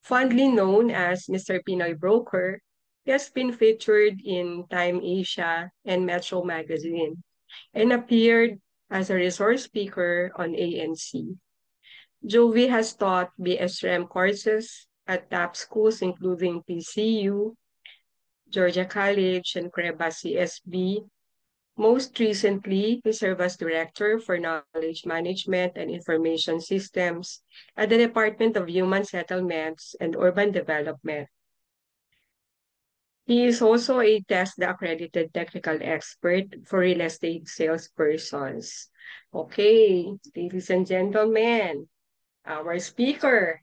Fondly known as Mr. Pinoy Broker, he has been featured in Time Asia and Metro Magazine and appeared as a resource speaker on ANC. Jovi has taught BSREM courses at top schools including PCU, Georgia College, and Creba CSB. Most recently, he served as Director for Knowledge Management and Information Systems at the Department of Human Settlements and Urban Development. He is also a TESDA accredited technical expert for real estate salespersons. Okay, ladies and gentlemen, our speaker,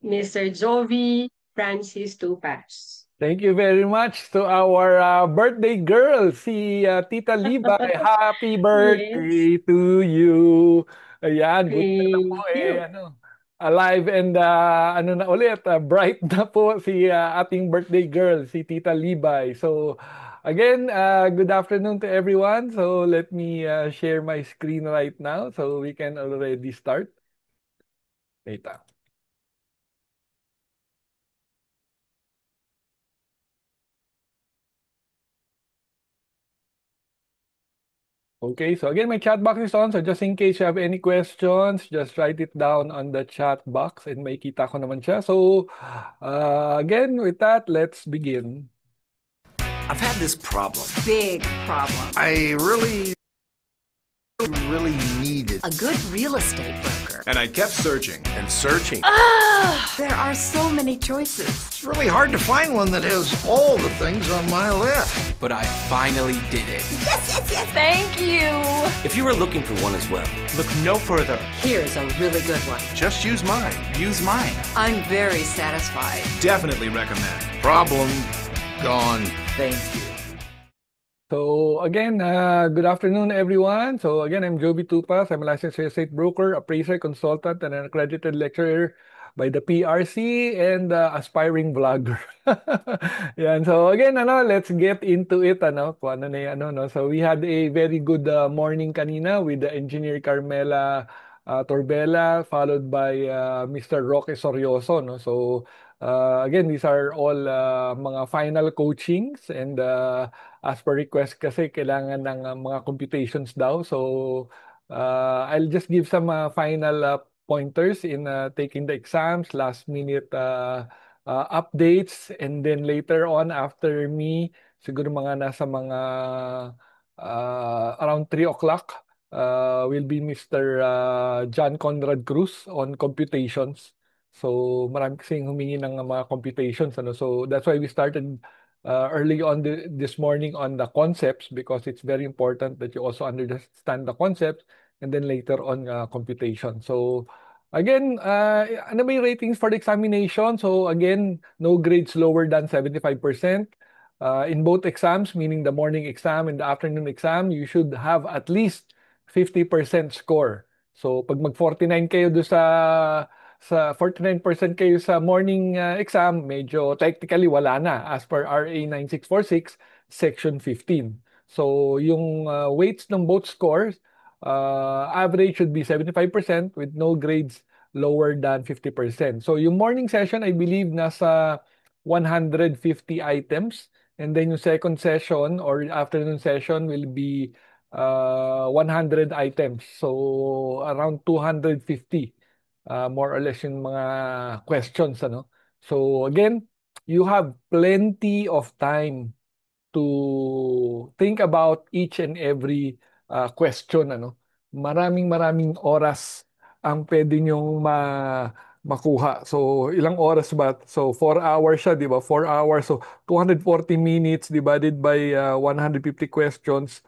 Mr. Jovi Francis Tupas. Thank you very much to our birthday girl, si Tita Libay. Happy Yes, birthday to you. Ayan, buti na po thank you. alive and ano na ulit, bright na po si ating birthday girl, si Tita Libay. So, again, good afternoon to everyone. So, let me share my screen right now so we can already start. Data. Okay, so again, my chat box is on. So just in case you have any questions, just write it down on the chat box and makita ko naman siya. So again, with that, let's begin. I've had this problem. Big problem. I really needed A good real estate broker. And I kept searching and searching. There are so many choices. It's really hard to find one that has all the things on my list. But I finally did it. Yes. Thank you. If you are looking for one as well, look no further. Here's a really good one. Just use mine. Use mine. I'm very satisfied. Definitely recommend. Problem gone. Thank you. So again, good afternoon, everyone. So again, I'm Jovi Tupas. I'm a licensed real estate broker, appraiser, consultant, and an accredited lecturer by the PRC and aspiring vlogger. Yan. So again, let's get into it. Kung ano na yung, no? So we had a very good morning kanina with the engineer Carmela Torbella, followed by Mr. Roque Sorioso. No? So again, these are all mga final coachings and as per request kasi kailangan ng mga computations daw. So I'll just give some final pointers in taking the exams, last minute updates, and then later on after me, siguro mga nasa mga around 3 o'clock will be Mr. John Conrad Cruz on computations. So marami kasing humingi ng mga computations. So that's why we started early on this morning on the concepts because it's very important that you also understand the concepts and then later on computation. So again, ano ba yung ratings for the examination? So again, no grades lower than 75%. In both exams, meaning the morning exam and the afternoon exam, you should have at least 50% score. So pag mag-49 kayo do sa 49% kayo sa morning exam, medyo technically wala na as per RA 9646 section 15. So yung weights ng both scores, average should be 75% with no grades lower than 50%. So yung morning session, I believe nasa 150 items. And then yung second session or afternoon session will be 100 items. So around 250 more or less yung mga questions. So again, you have plenty of time to think about each and every question. Maraming oras ang pwede nyong makuha. So, ilang oras ba? So, 4 hours siya, di ba? 4 hours. So, 240 minutes divided by 150 questions.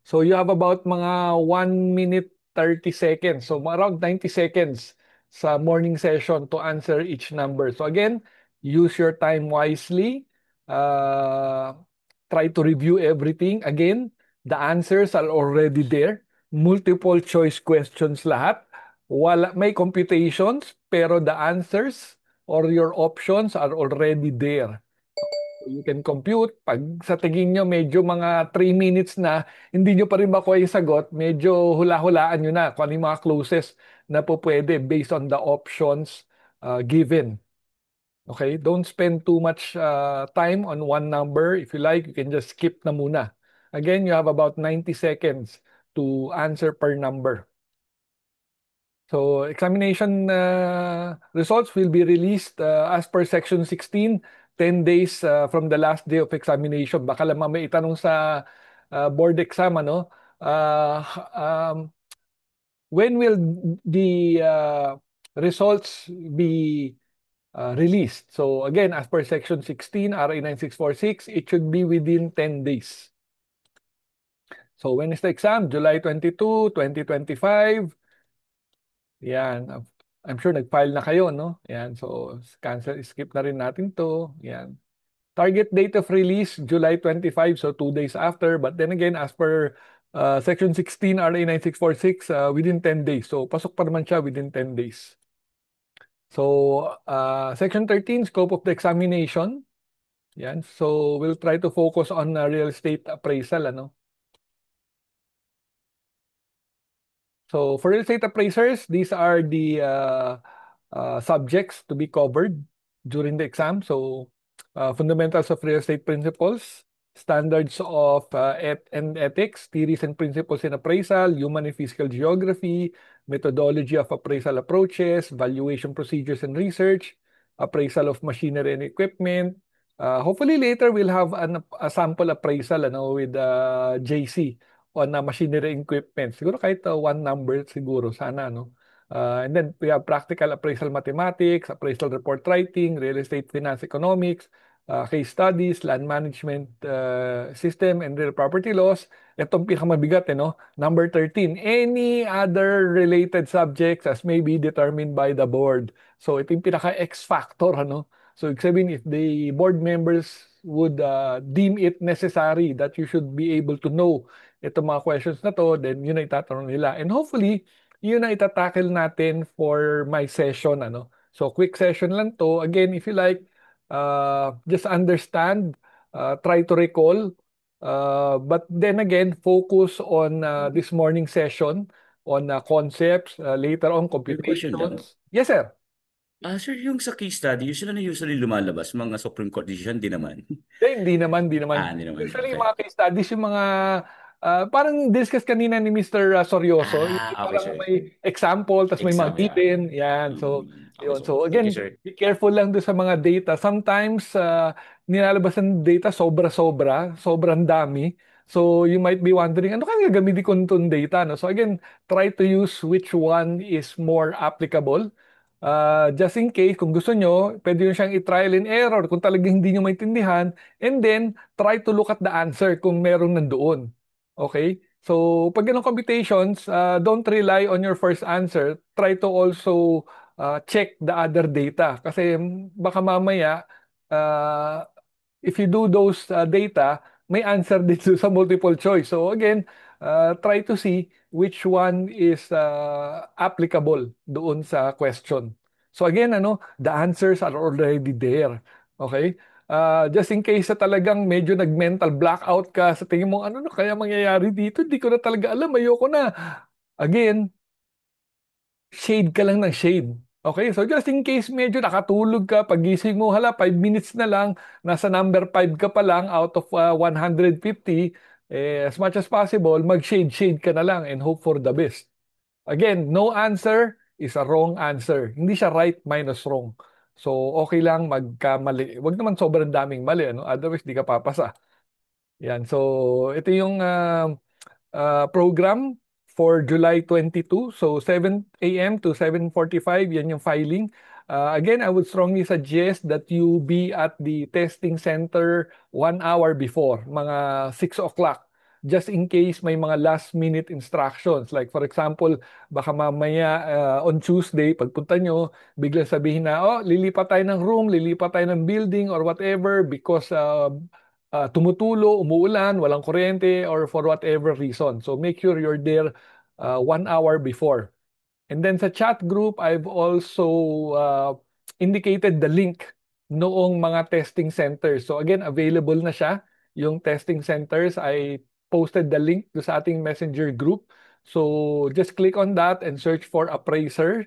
So, you have about mga 1 minute 30 seconds. So, around 90 seconds sa morning session to answer each number. So, again, use your time wisely. Try to review everything. Again, the answers are already there. Multiple choice questions lahat. May computations, pero the answers or your options are already there. You can compute. Pag sa tingin nyo medyo mga 3 minutes na, hindi nyo pa rin makuha yung sagot, medyo hula-hulaan nyo na kung ano yung mga closest na po pwede based on the options given. Okay, don't spend too much time on one number. If you like, you can just skip na muna. Again, you have about 90 seconds to answer per number. So examination results will be released as per Section 16, 10 days from the last day of examination. Baka lang may itanong sa board exam, ano? When will the results be released? So again, as per Section 16, RA 9646, it should be within 10 days. So when is the exam? July 22, 2025. Yan. I'm sure nag-file na kayo, no? Yan. So, skip na rin natin to. Yan. Target date of release, July 25, so 2 days after. But then again, as per Section 16, RA 9646, within 10 days. So, pasok pa naman siya within 10 days. So, Section 13, scope of the examination. Yan. So, we'll try to focus on real estate appraisal, ano? So for real estate appraisers, these are the subjects to be covered during the exam. So fundamentals of real estate principles, standards of and ethics, theories and principles in appraisal, human and physical geography, methodology of appraisal approaches, valuation procedures and research, appraisal of machinery and equipment. Hopefully later we'll have a sample appraisal with JC on machinery and equipment. Siguro kahit one number siguro sana, no? And then we have practical appraisal mathematics, appraisal report writing, real estate finance economics, case studies, land management system, and real property laws. Itong pinakamabigat, no? Number 13, any other related subjects as may be determined by the board. So ito yung pinaka-X factor, ano? So ibig sabihin, if the board members would deem it necessary that you should be able to know itong mga questions na to, then yun na itatanong nila. And hopefully, yun na itatackle natin for my session, ano? So quick session lang to. Again, if you like, just understand, try to recall, but then again, focus on this morning session on concepts, later on May question lang. computations. Yes, sir. Sir, yung sa case study, usually lumalabas, mga Supreme Court decision, di naman. Hindi naman. Hindi naman. Usually, Okay. yung mga case studies, yung mga, parang discuss kanina ni Mr. Soryoso, yung Okay, parang sir. may example, tas may mga Exam, yeah. given, yan. So, Okay, yun. so, So, thank again, you, sir. be careful lang doon sa mga data. Sometimes, nilalabas ng data sobra-sobra, sobrang dami. So, you might be wondering, ano kaya gagamitin ko itong data? No? So, again, try to use which one is more applicable. Just in case, kung gusto nyo, pwede nyo siyang i-trial and error kung talagang hindi nyo maintindihan, and then try to look at the answer kung merong nandoon. Okay? So, pag ganong computations, don't rely on your first answer. Try to also check the other data. Kasi baka mamaya, if you do those data, may answer dito sa multiple choice. So again, try to see which one is applicable doon sa question. So again, the answers are already there. Okay? Just in case sa talagang medyo nag-mental blackout ka, sa tingin mo, ano na kaya mangyayari dito? Hindi ko na talaga alam, ayoko na. Again, shade ka lang ng shade. Okay, so just in case medyo nakatulog ka, pagising mo, 5 minutes na lang, nasa number 5 ka pa lang out of 150, as much as possible, mag-shade ka na lang and hope for the best. Again, no answer is a wrong answer. Hindi siya right minus wrong. So, okay lang magkamali. Huwag naman sobrang daming mali, ano? Otherwise, di ka papasa. Yan. So, ito yung program for July 22. So 7 a.m. to 7:45, yan yung filing. Again, I would strongly suggest that you be at the testing center 1 hour before, mga 6 o'clock. Just in case may mga last minute instructions. Like for example, baka mamaya on Tuesday, pagpunta nyo, biglang sabihin na, lilipat tayo ng room, lilipat tayo ng building or whatever because tumutulo, umuulan, walang kuryente, or for whatever reason. So make sure you're there 1 hour before. And then sa chat group, I've also indicated the link noong mga testing centers. So again, available na siya. Yung testing centers, I posted the link to sa ating messenger group. So just click on that and search for appraiser.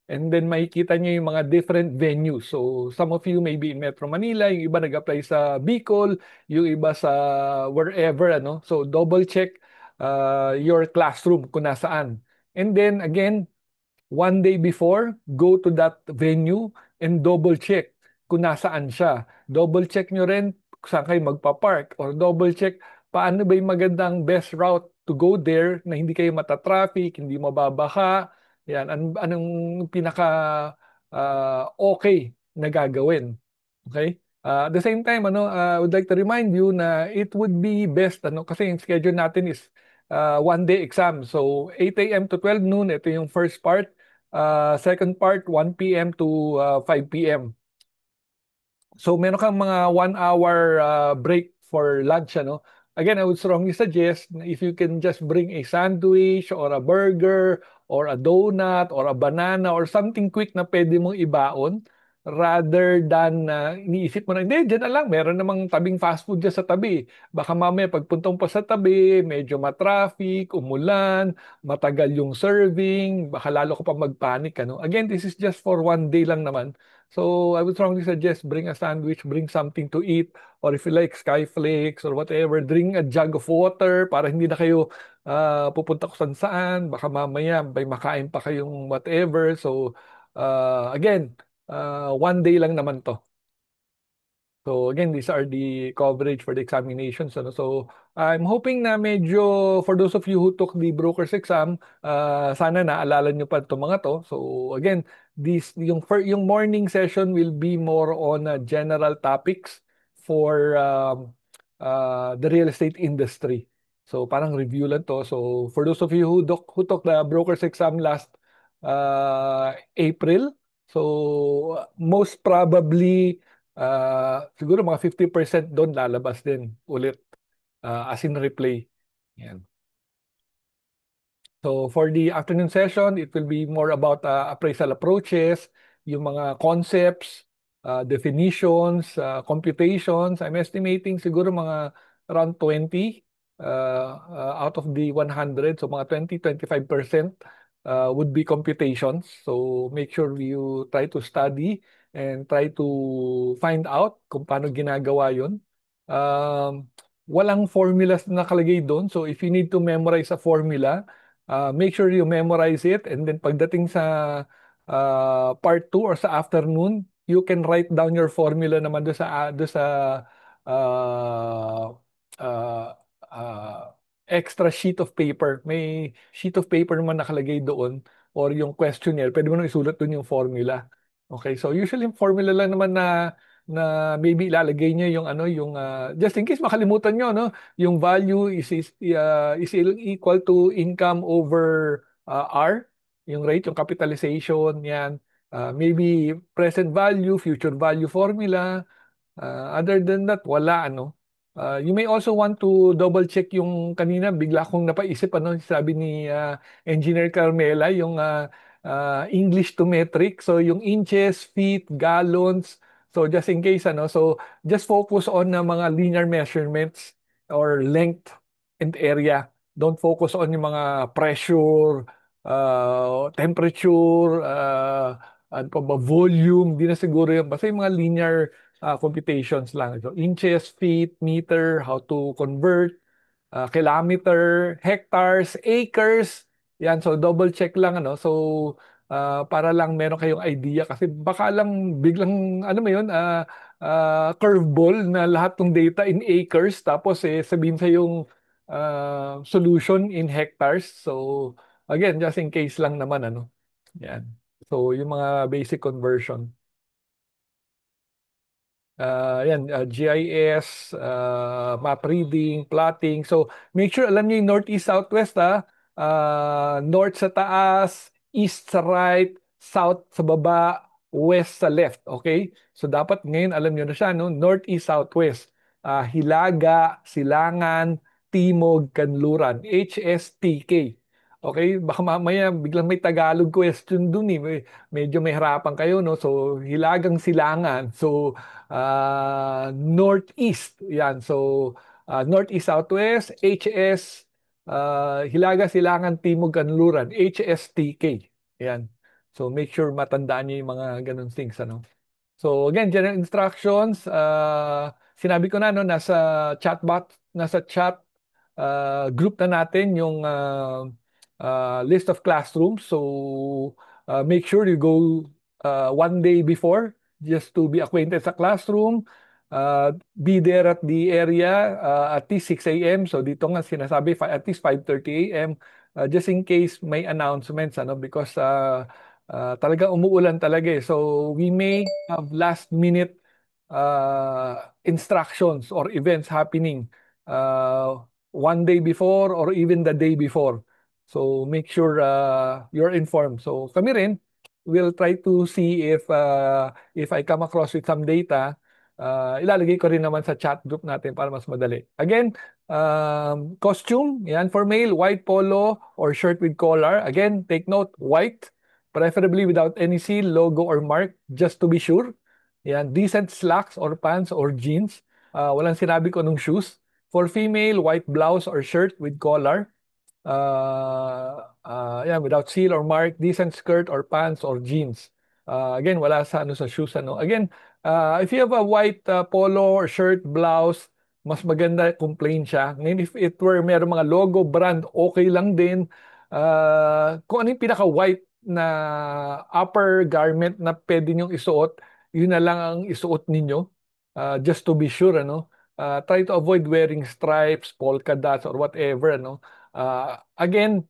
And then makikita nyo yung mga different venues. So some of you may be in Metro Manila, yung iba nag-apply sa Bicol, yung iba sa wherever, ano. So double check your classroom kung nasaan. And then again, one day before, go to that venue and double check kung nasaan siya. Double check nyo rin kung saan kayo magpa-park, or double check paano ba yung magandang best route to go there na hindi kayo matatraffic, hindi mababaha. Yan, anong pinaka okay na gagawin. Okay? At the same time, I would like to remind you na it would be best, kasi yung schedule natin is one-day exam. So 8 a.m. to 12 noon, ito yung first part. Second part, 1 p.m. to 5 p.m. So meron kang mga 1 hour break for lunch, ano. Again, I would strongly suggest na if you can just bring a sandwich or a burger or a donut or a banana or something quick na pwede mong ibaon, rather than iniisip mo na, hindi, dyan na lang, meron namang tabing fast food dyan sa tabi. Baka mamaya pagpuntong pa sa tabi, medyo matraffic, umulan, matagal yung serving, baka lalo ko pa magpanik, ano. Again, this is just for one day lang naman. So I would strongly suggest bring a sandwich, bring something to eat, or if you like skyflakes or whatever, bring a jug of water para hindi na kayo pupunta kung saan. Baka mamaya may makain pa kayong whatever. So again, one day lang naman to. So again, these are the coverage for the examinations. Ano? So I'm hoping na medyo, for those of you who took the broker's exam, sana naalala nyo pa itong mga to. So again, yung morning session will be more on general topics for the real estate industry. So parang review lang to. So for those of you who took the broker's exam last April, so most probably siguro mga 50% doon lalabas din ulit as in replay. Yan. So for the afternoon session, it will be more about appraisal approaches, yung mga concepts, definitions, computations. I'm estimating siguro mga around 20 out of the 100. So mga 20-25% would be computations. So make sure you try to study and try to find out kung paano ginagawa yun. Walang formulas na nakalagay doon. So if you need to memorize a formula, make sure you memorize it, and then pagdating sa part 2 or sa afternoon, you can write down your formula naman do sa uh, uh, uh, extra sheet of paper. May sheet of paper naman nakalagay doon, or yung questionnaire, pwede mo nang isulat doon yung formula. Okay, so usually yung formula lang naman na maybe ilalagay niyo yung just in case makalimutan niyo, no, yung value is equal to income over R, yung rate, yung capitalization, yan. Maybe present value, future value formula. Other than that, wala, ano. You may also want to double check yung kanina, bigla kong napaisip, sabi ni Engineer Carmela, yung English to metric. So yung inches, feet, gallons. So just in case, so just focus on mga linear measurements or length and area. Don't focus on yung mga pressure, temperature, ano pa ba, volume. Di na siguro yun. Basta yung mga linear computations lang. So inches, feet, meter, how to convert, kilometer, hectares, acres. Yan, so double check lang, So para lang meron kayong idea, kasi baka lang biglang mo yun, curveball na lahat ng data in acres, tapos sabihin sa yung solution in hectares. So again, just in case lang naman, Yan. So yung mga basic conversion. GIS, map reading, plotting. So make sure alam niyo yung northeast, southwest, north sa taas, east sa right, south sa baba, west sa left. Okay? So dapat ngayon alam niyo na siya, no? Northeast, southwest. Hilaga, Silangan, Timog, Kanluran. HSTK. Okay, baka mamaya biglang may Tagalog question dun eh. Medyo may harapan kayo, no? So, Hilagang Silangan. So, Northeast. Yan. So, Northeast, Southwest, HS, Hilaga, Silangan, Timog, Kanluran. HSTK. Yan. So make sure matandaan niyo yung mga ganun things, ano. So again, general instructions, sinabi ko na, no, nasa chat group na natin yung list of classrooms. So make sure you go one day before just to be acquainted sa classroom. Be there at the area at least 6 a.m. So dito nga sinasabi at least 5:30 a.m. Just in case may announcements, ano, because talaga umuulan talaga eh. So we may have last minute instructions or events happening one day before or even the day before. So make sure you're informed. So kami rin, we'll try to see if I come across with some data, ilalagay ko rin naman sa chat group natin para mas madali. Again, costume, yan for male, white polo or shirt with collar. Again, take note, white, preferably without any seal, logo, or mark, just to be sure. Yan, decent slacks or pants or jeans. Walang sinabi ko nung shoes. For female, white blouse or shirt with collar. Yeah, without seal or mark, decent skirt or pants or jeans. Again, wala sa sa shoes, ano. Again, if you have a white polo or shirt, blouse, mas maganda kung plain siya. Ngayon, if it were meron mga logo, brand, okay lang din. Kung ano yung pinaka-white na upper garment na pwede niyong isuot, yun na lang ang isuot ninyo. Just to be sure, ano. Try to avoid wearing stripes, polka dots, or whatever, ano. Again,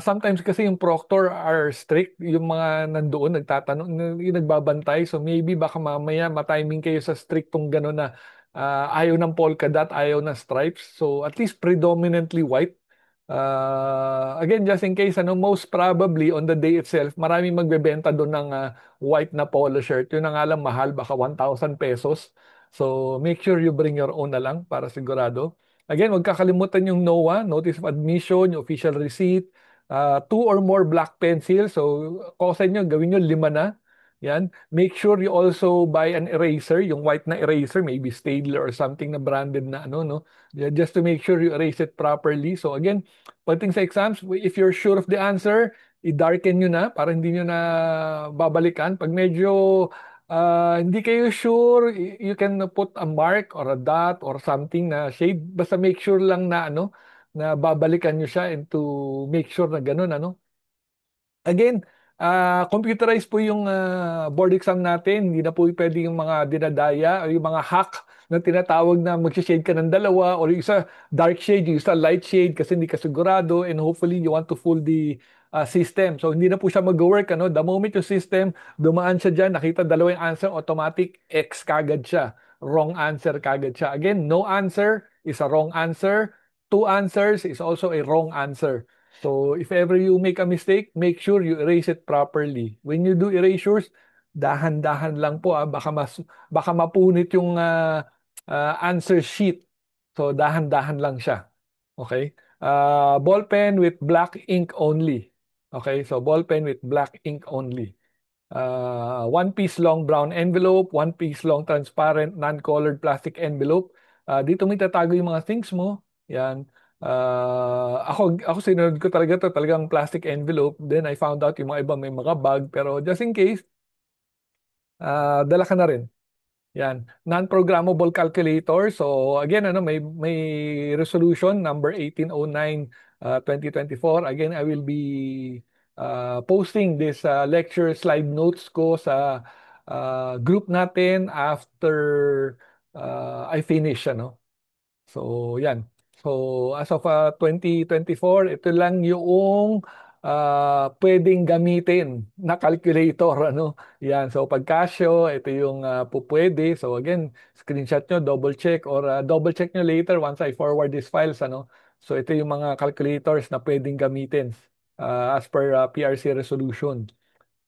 sometimes kasi yung proctor are strict, yung mga nandoon nagtatanong, yung nagbabantay. So maybe baka mamaya matiming kayo sa strictong gano'n na ayaw ng polka dot, ayaw ng stripes. So at least predominantly white. Again, just in case, ano, most probably on the day itself, maraming magbebenta doon ng white na polo shirt. Yun na nga lang mahal, baka 1,000 pesos. So make sure you bring your own na lang para sigurado. Again, huwag kakalimutan yung NOA, Notice of Admission, yung official receipt, 2 or more black pencils. So, kosa nyo, gawin nyo 5 na. Yan. Make sure you also buy an eraser, yung white na eraser, maybe Staedtler or something na branded na ano, no? Yeah, just to make sure you erase it properly. So again, pagdating sa exams, if you're sure of the answer, i-darken nyo na para hindi nyo na babalikan. Pag medyo hindi kayo sure, you can put a mark or a dot or something na shade. Basta make sure lang na ano, na babalikan nyo siya and to make sure na ganun, ano. Again, computerized po yung board exam natin. Hindi na po pwede yung mga dinadaya o yung mga hack na tinatawag na mag-shade ka ng dalawa or yung isa dark shade, yung isa light shade kasi hindi ka sigurado and hopefully you want to fool the system. So hindi na po siya mag-work. Ano? The moment yung system, dumaan siya dyan, nakita dalawa yung answer, automatic X kagad siya. Wrong answer kagad siya. Again, no answer is a wrong answer. Two answers is also a wrong answer. So if ever you make a mistake, make sure you erase it properly. When you do erasures, dahan-dahan lang po, baka mapunit yung answer sheet. So dahan-dahan lang siya. Okay? Ball pen with black ink only. Okay? So ball pen with black ink only. 1 piece long brown envelope, 1 piece long transparent non-colored plastic envelope. Dito mo itatago yung mga things mo. Yan. Ako sinunod ko talaga to, talagang plastic envelope. Then I found out yung mga iba may mga bag. Pero just in case, dala ka na rin. Yan. Non-programmable calculator. So again, ano, may resolution number 1809 2024. Again, I will be posting this lecture slide notes ko sa group natin after I finish, ano. So yan. So as of 2024, ito lang yung pwedeng gamitin na calculator, ano. Yan. So pag Casio, ito yung pupwede. So again, screenshot nyo, double check or double check nyo later once I forward these files, ano. So ito yung mga calculators na pwedeng gamitin as per PRC resolution.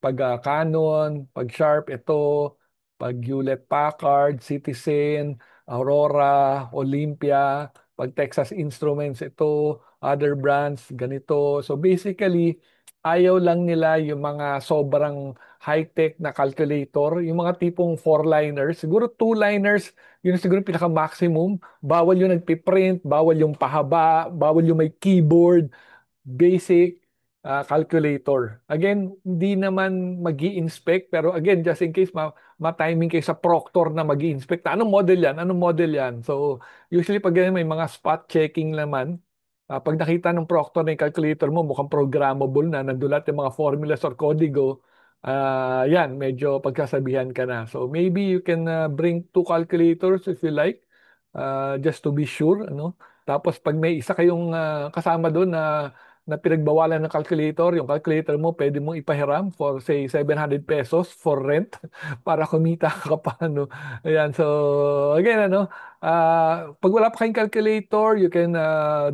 Pag Canon, pag Sharp, ito, pag Hewlett-Packard, Citizen, Aurora, Olympia, pag Texas Instruments, ito, other brands, ganito. So basically, ayaw lang nila yung mga sobrang high-tech na calculator, yung mga tipong 4-liners, siguro 2-liners, yun siguro pinaka-maximum. Bawal yung nagpiprint, bawal yung pahaba, bawal yung may keyboard, basic. calculator. Again, hindi naman magi-inspect, pero again, just in case ma-timing kayo sa proctor na magi-inspect. Anong model yan? Anong model yan? So, usually pag ganyan, may mga spot checking naman. Pag nakita ng proctor na yung calculator mo, mukhang programmable na, nandun lahat yung mga formulas or kodigo, yan, medyo pagkasabihan ka na. So, maybe you can bring 2 calculators if you like, just to be sure. Ano? Tapos, pag may isa kayong kasama doon na pinagbawalan ng calculator, yung calculator mo pwede mong ipahiram for say 700 pesos for rent para kumita ka pa, no? Ayan, so again, pag wala pa kayong calculator, you can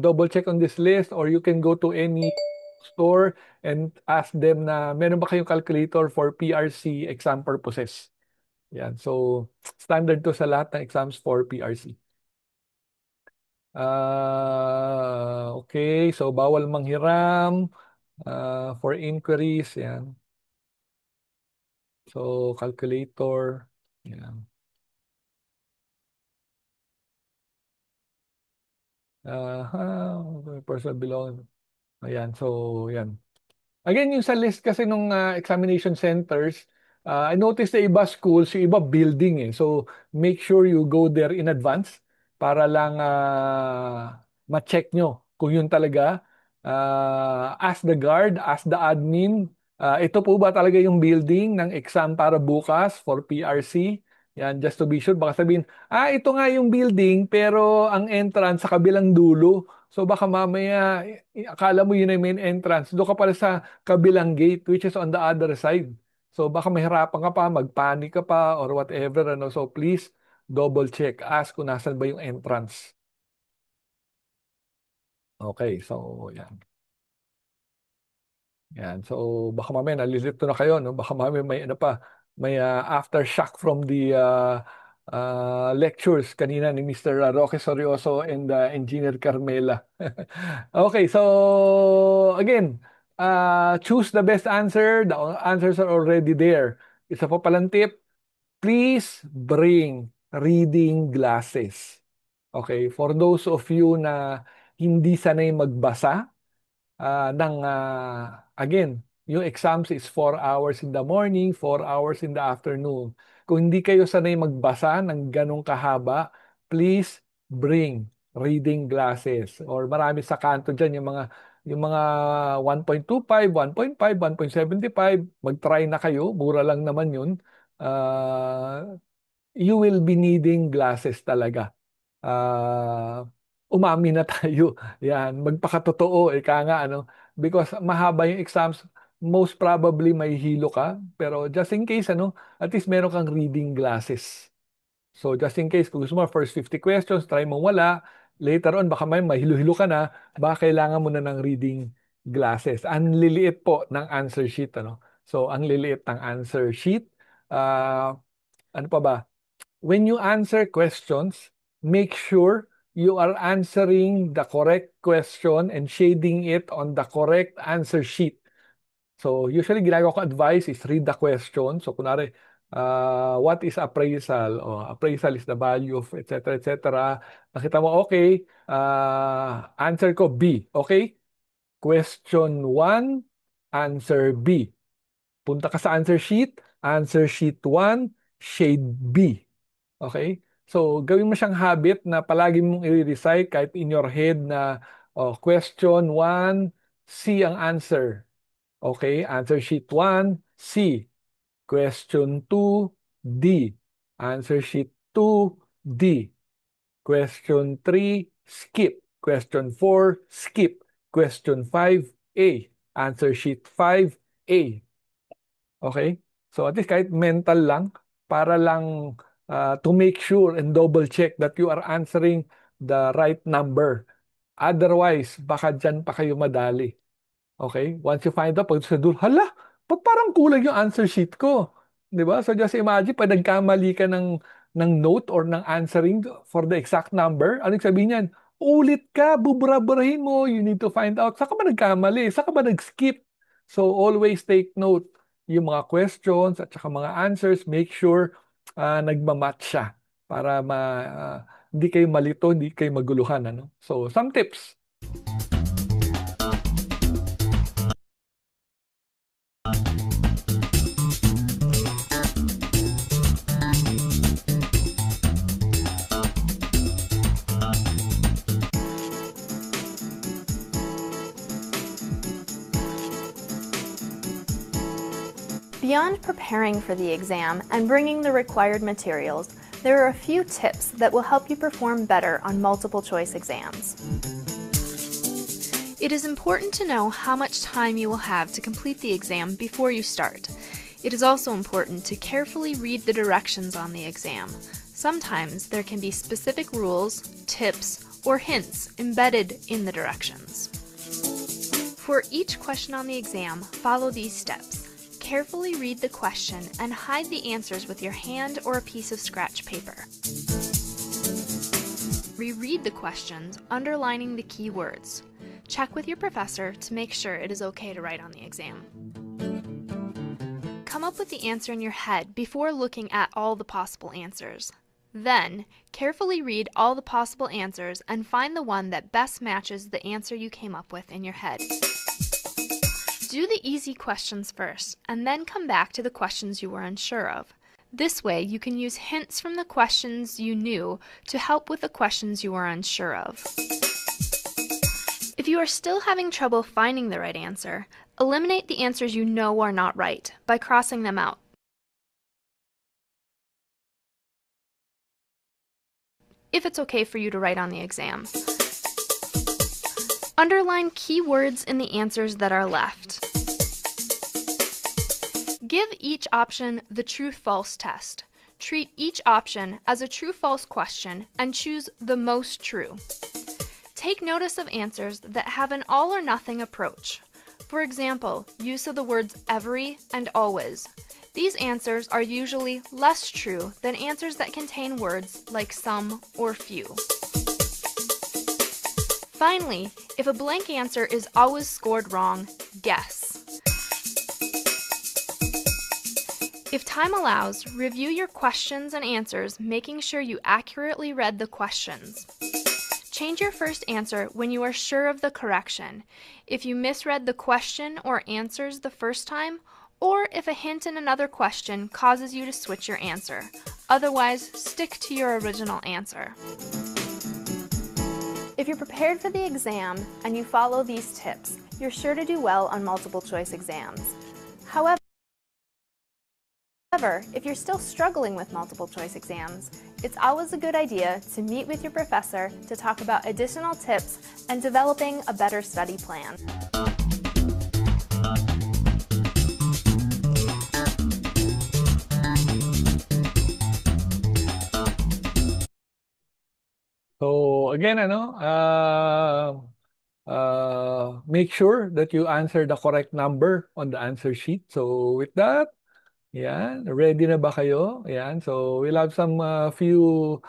double check on this list, or you can go to any store and ask them na meron ba kayong calculator for PRC exam purposes. Yan, so standard to sa lahat ng exams for PRC. Okay, so bawal manghiram for inquiries, yan. So calculator, yan. Personal belongings. Ayan, so yan. Again, yung sa list kasi nung examination centers, I noticed na iba schools, yung iba building eh. So, make sure you go there in advance para lang ma-check nyo kung yun talaga. Ask the guard, ask the admin, ito po ba talaga yung building ng exam para bukas for PRC? Yan, just to be sure. Baka sabihin, ito nga yung building pero ang entrance sa kabilang dulo. So baka mamaya, akala mo yun yung main entrance. Doon ka pala sa kabilang gate, which is on the other side. So baka mahirapan ka pa, magpanic ka pa, or whatever. So please, double check. Ask kung nasan ba yung entrance. Okay, so yan. Yan. So baka mamaya nalilito na kayo, no? Baka mamaya may aftershock from the lectures kanina ni Mr. Roque Sorioso and Engineer Carmela. Okay, so again, choose the best answer. The answers are already there. Isa pa palang tip, please bring reading glasses. Okay, for those of you na hindi sanay magbasa, again, yung exams is 4 hours in the morning, 4 hours in the afternoon. Kung hindi kayo sanay magbasa ng ganong kahaba, please bring reading glasses. Or marami sa kanto dyan, yung mga 1.25, 1.5, 1.75, mag-try na kayo, mura lang naman yun. You will be needing glasses talaga. Umami na tayo. Yan, magpakatotoo, ika nga, because mahaba yung exams, most probably may hilo ka, pero just in case, at least meron kang reading glasses. So just in case, kung gusto mo, first 50 questions, try mo wala, later on, baka may mahilo-hilo ka na, baka kailangan mo na ng reading glasses. Ang liliit po ng answer sheet, So, ang liliit ng answer sheet. Ano pa ba? When you answer questions, make sure you are answering the correct question and shading it on the correct answer sheet. So usually ginagawa ko advice is read the question. So kunwari, what is appraisal? Appraisal is the value of etc. etc. Nakita mo, okay, answer ko B. Okay? Question 1, answer B. Punta ka sa answer sheet 1, shade B. Okay? So, gawin mo siyang habit na palagi mong i-recite kahit in your head na question 1, C ang answer. Okay? Answer sheet 1, C. Question 2, D. Answer sheet 2, D. Question 3, skip. Question 4, skip. Question 5, A. Answer sheet 5, A. Okay? So, at least kahit mental lang, para lang to make sure and double check that you are answering the right number. Otherwise, baka dyan pa kayo madali. Okay? Once you find out, pag sa dulo, hala, parang kulang yung answer sheet ko. Di ba? So just imagine, pag nagkamali ka ng note or ng answering for the exact number, anong sabihin niyan? Ulit ka, bubura-burahin mo, you need to find out, saan ka ba nagkamali? Saan ka ba nag-skip? So always take note yung mga questions at saka mga answers, make sure nagmamatch siya para hindi kayo malito, hindi kayo maguluhan. So, some tips. Beyond preparing for the exam and bringing the required materials, there are a few tips that will help you perform better on multiple choice exams. It is important to know how much time you will have to complete the exam before you start. It is also important to carefully read the directions on the exam. Sometimes there can be specific rules, tips, or hints embedded in the directions. For each question on the exam, follow these steps. Carefully read the question and hide the answers with your hand or a piece of scratch paper. Reread the questions, underlining the key words. Check with your professor to make sure it is okay to write on the exam. Come up with the answer in your head before looking at all the possible answers. Then, carefully read all the possible answers and find the one that best matches the answer you came up with in your head. Do the easy questions first, and then come back to the questions you were unsure of. This way, you can use hints from the questions you knew to help with the questions you were unsure of. If you are still having trouble finding the right answer, eliminate the answers you know are not right by crossing them out. If it's okay for you to write on the exam. Underline key words in the answers that are left. Give each option the true-false test. Treat each option as a true-false question and choose the most true. Take notice of answers that have an all or nothing approach. For example, use of the words every and always. These answers are usually less true than answers that contain words like some or few. Finally, if a blank answer is always scored wrong, guess. If time allows, review your questions and answers, making sure you accurately read the questions. Change your first answer when you are sure of the correction. If you misread the question or answers the first time, or if a hint in another question causes you to switch your answer. Otherwise, stick to your original answer. If you're prepared for the exam and you follow these tips, you're sure to do well on multiple choice exams. However, if you're still struggling with multiple choice exams, it's always a good idea to meet with your professor to talk about additional tips and developing a better study plan. So again, make sure that you answer the correct number on the answer sheet. So with that, yan, ready na ba kayo? Yan, so we'll have some few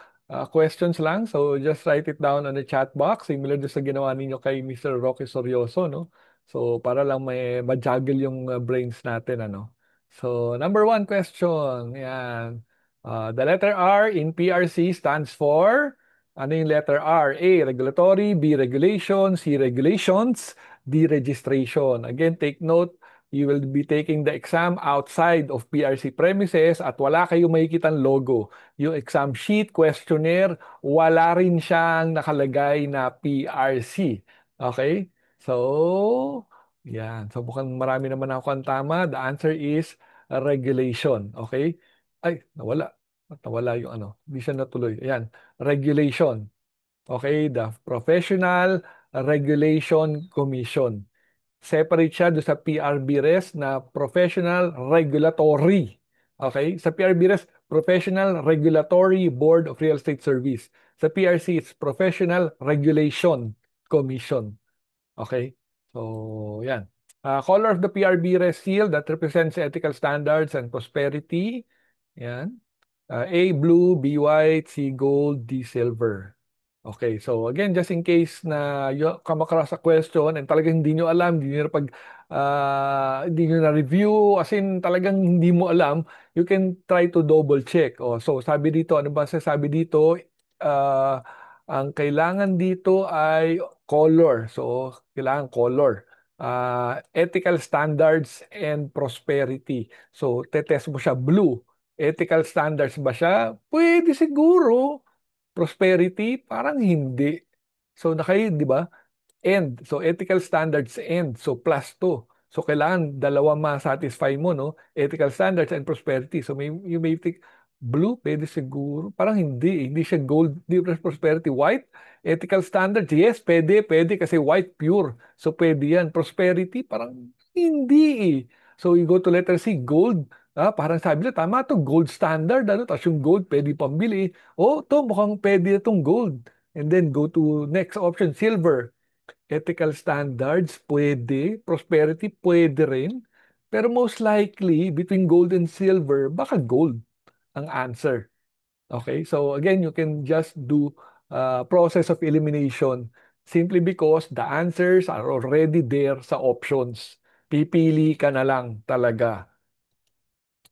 questions lang. So just write it down on the chat box, similar doon sa ginawa ninyo kay Mr. Roque Sorioso, no? So para lang may ma-juggle yung brains natin, ano? So number one question, yan. The letter R in PRC stands for, ano yung letter R? A, regulatory, B, regulation, C, regulations, D, registration. Again, take note, you will be taking the exam outside of PRC premises at wala kayong makikitang logo. Yung exam sheet, questionnaire, wala rin siyang nakalagay na PRC. Okay? So, yan. So, mukhang marami naman ako ang tama. The answer is regulation. Okay? Ay, nawala. Nawala yung ano. Hindi siya natuloy. Ayan. Regulation. Okay? The Professional Regulation Commission. Separate siya doon sa PRBRES na Professional Regulatory. Okay? Sa PRBRES, Professional Regulatory Board of Real Estate Service. Sa PRC, it's Professional Regulation Commission. Okay? So, yan. Color of the PRBRES seal that represents ethical standards and prosperity. Yan. A, blue, B, white, C, gold, D, silver. Okay, so again, just in case na you come across a question and talagang hindi nyo alam, hindi nyo na-review, as in talagang hindi mo alam, you can try to double check. Oh, so sabi dito, ano ba sabi dito? Ang kailangan dito ay color. So, kailangan color. Ethical standards and prosperity. So, tetest mo siya blue. Ethical standards ba siya? Pwede siguro. Prosperity, parang hindi. So, di ba? End. So, ethical standards end. So, plus 2. So kailangan dalawa ma-satisfy mo, no? Ethical standards and prosperity. So you may think, blue, pwede siguro. Parang hindi siya gold, hindi prosperity. White, ethical standards, yes, pwede kasi white pure. So pwede yan. Prosperity, parang hindi eh. So you go to letter C, gold. Parang sabi nila, tama to, gold standard. Tapos yung gold, pwede pambili. To mukhang pwede na tong gold. And then go to next option, silver. Ethical standards, pwede. Prosperity, pwede rin. Pero most likely, between gold and silver, baka gold ang answer. Okay? So again, you can just do process of elimination simply because the answers are already there sa options. Pipili ka na lang talaga.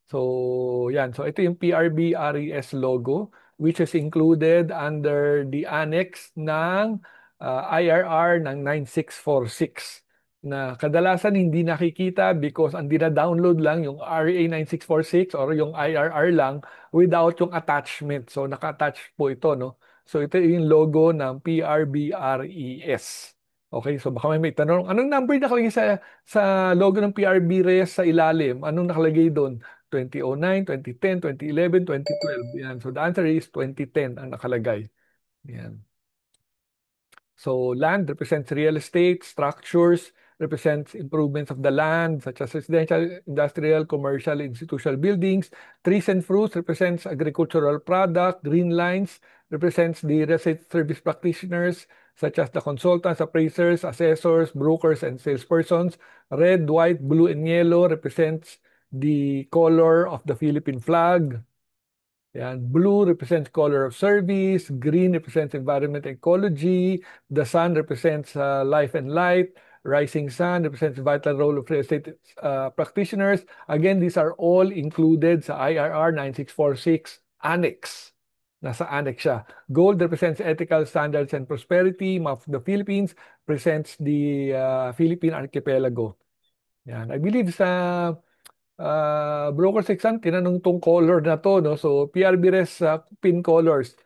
So, yan. So, ito yung PRB RES logo which is included under the annex ng IRR ng 9646 na kadalasan hindi nakikita because ang dina-download lang yung RA 9646 or yung IRR lang without yung attachment. So, naka-attach po ito, no? So, ito yung logo ng PRB RES. Okay, so baka may tanong, anong number nakalagay sa logo ng PRB RES sa ilalim? Anong nakalagay doon? 2009, 2010, 2011, 2012. Yan. So the answer is 2010 ang nakalagay. Yan. So land represents real estate, structures represents improvements of the land such as residential, industrial, commercial, institutional buildings. Trees and fruits represents agricultural product. Green lines represents the real estate service practitioners such as the consultants, appraisers, assessors, brokers, and salespersons. Red, white, blue, and yellow represents the color of the Philippine flag. Yan. Blue represents color of service. Green represents environment and ecology. The sun represents life and light. Rising sun represents vital role of real estate practitioners. Again, these are all included sa IRR 9646 Annex. Nasa annex siya. Gold represents ethical standards and prosperity. Map of the Philippines presents the Philippine archipelago. Yan. I believe sa broker's exam, tinanong tong color na to, no? So, PRBRES pin colors.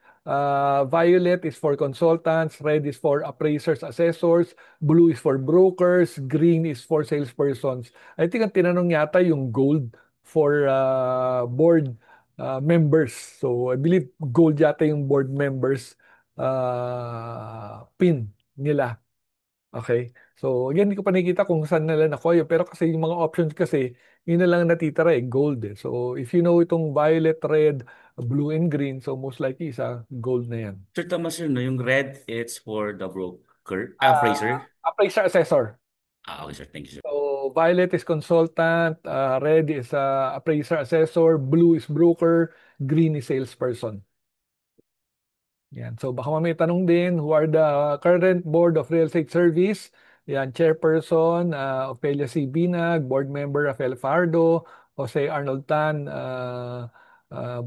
Violet is for consultants, red is for appraisers, assessors, blue is for brokers, green is for salespersons. I think ang tinanong yata yung gold for board members. So, I believe gold yata yung board members pin nila. Okay? So, again, hindi ko pa nakikita kung saan nila nakuha yun. Pero kasi yung mga options kasi, yun na lang natitira gold eh. So, if you know itong violet, red, blue, and green, so most likely isa, gold na yan. Sir Thomas, yun, no? Yung red, it's for the broker, appraiser. Appraiser, assessor. Okay, sir. Thank you, sir. So, violet is consultant, red is appraiser, assessor, blue is broker, green is salesperson. Yan. So baka may tanong din, who are the current Board of Real Estate Service? Yan, Chairperson, Ofelia C. Binag, Board Member Rafael Fardo, Jose Arnold Tan,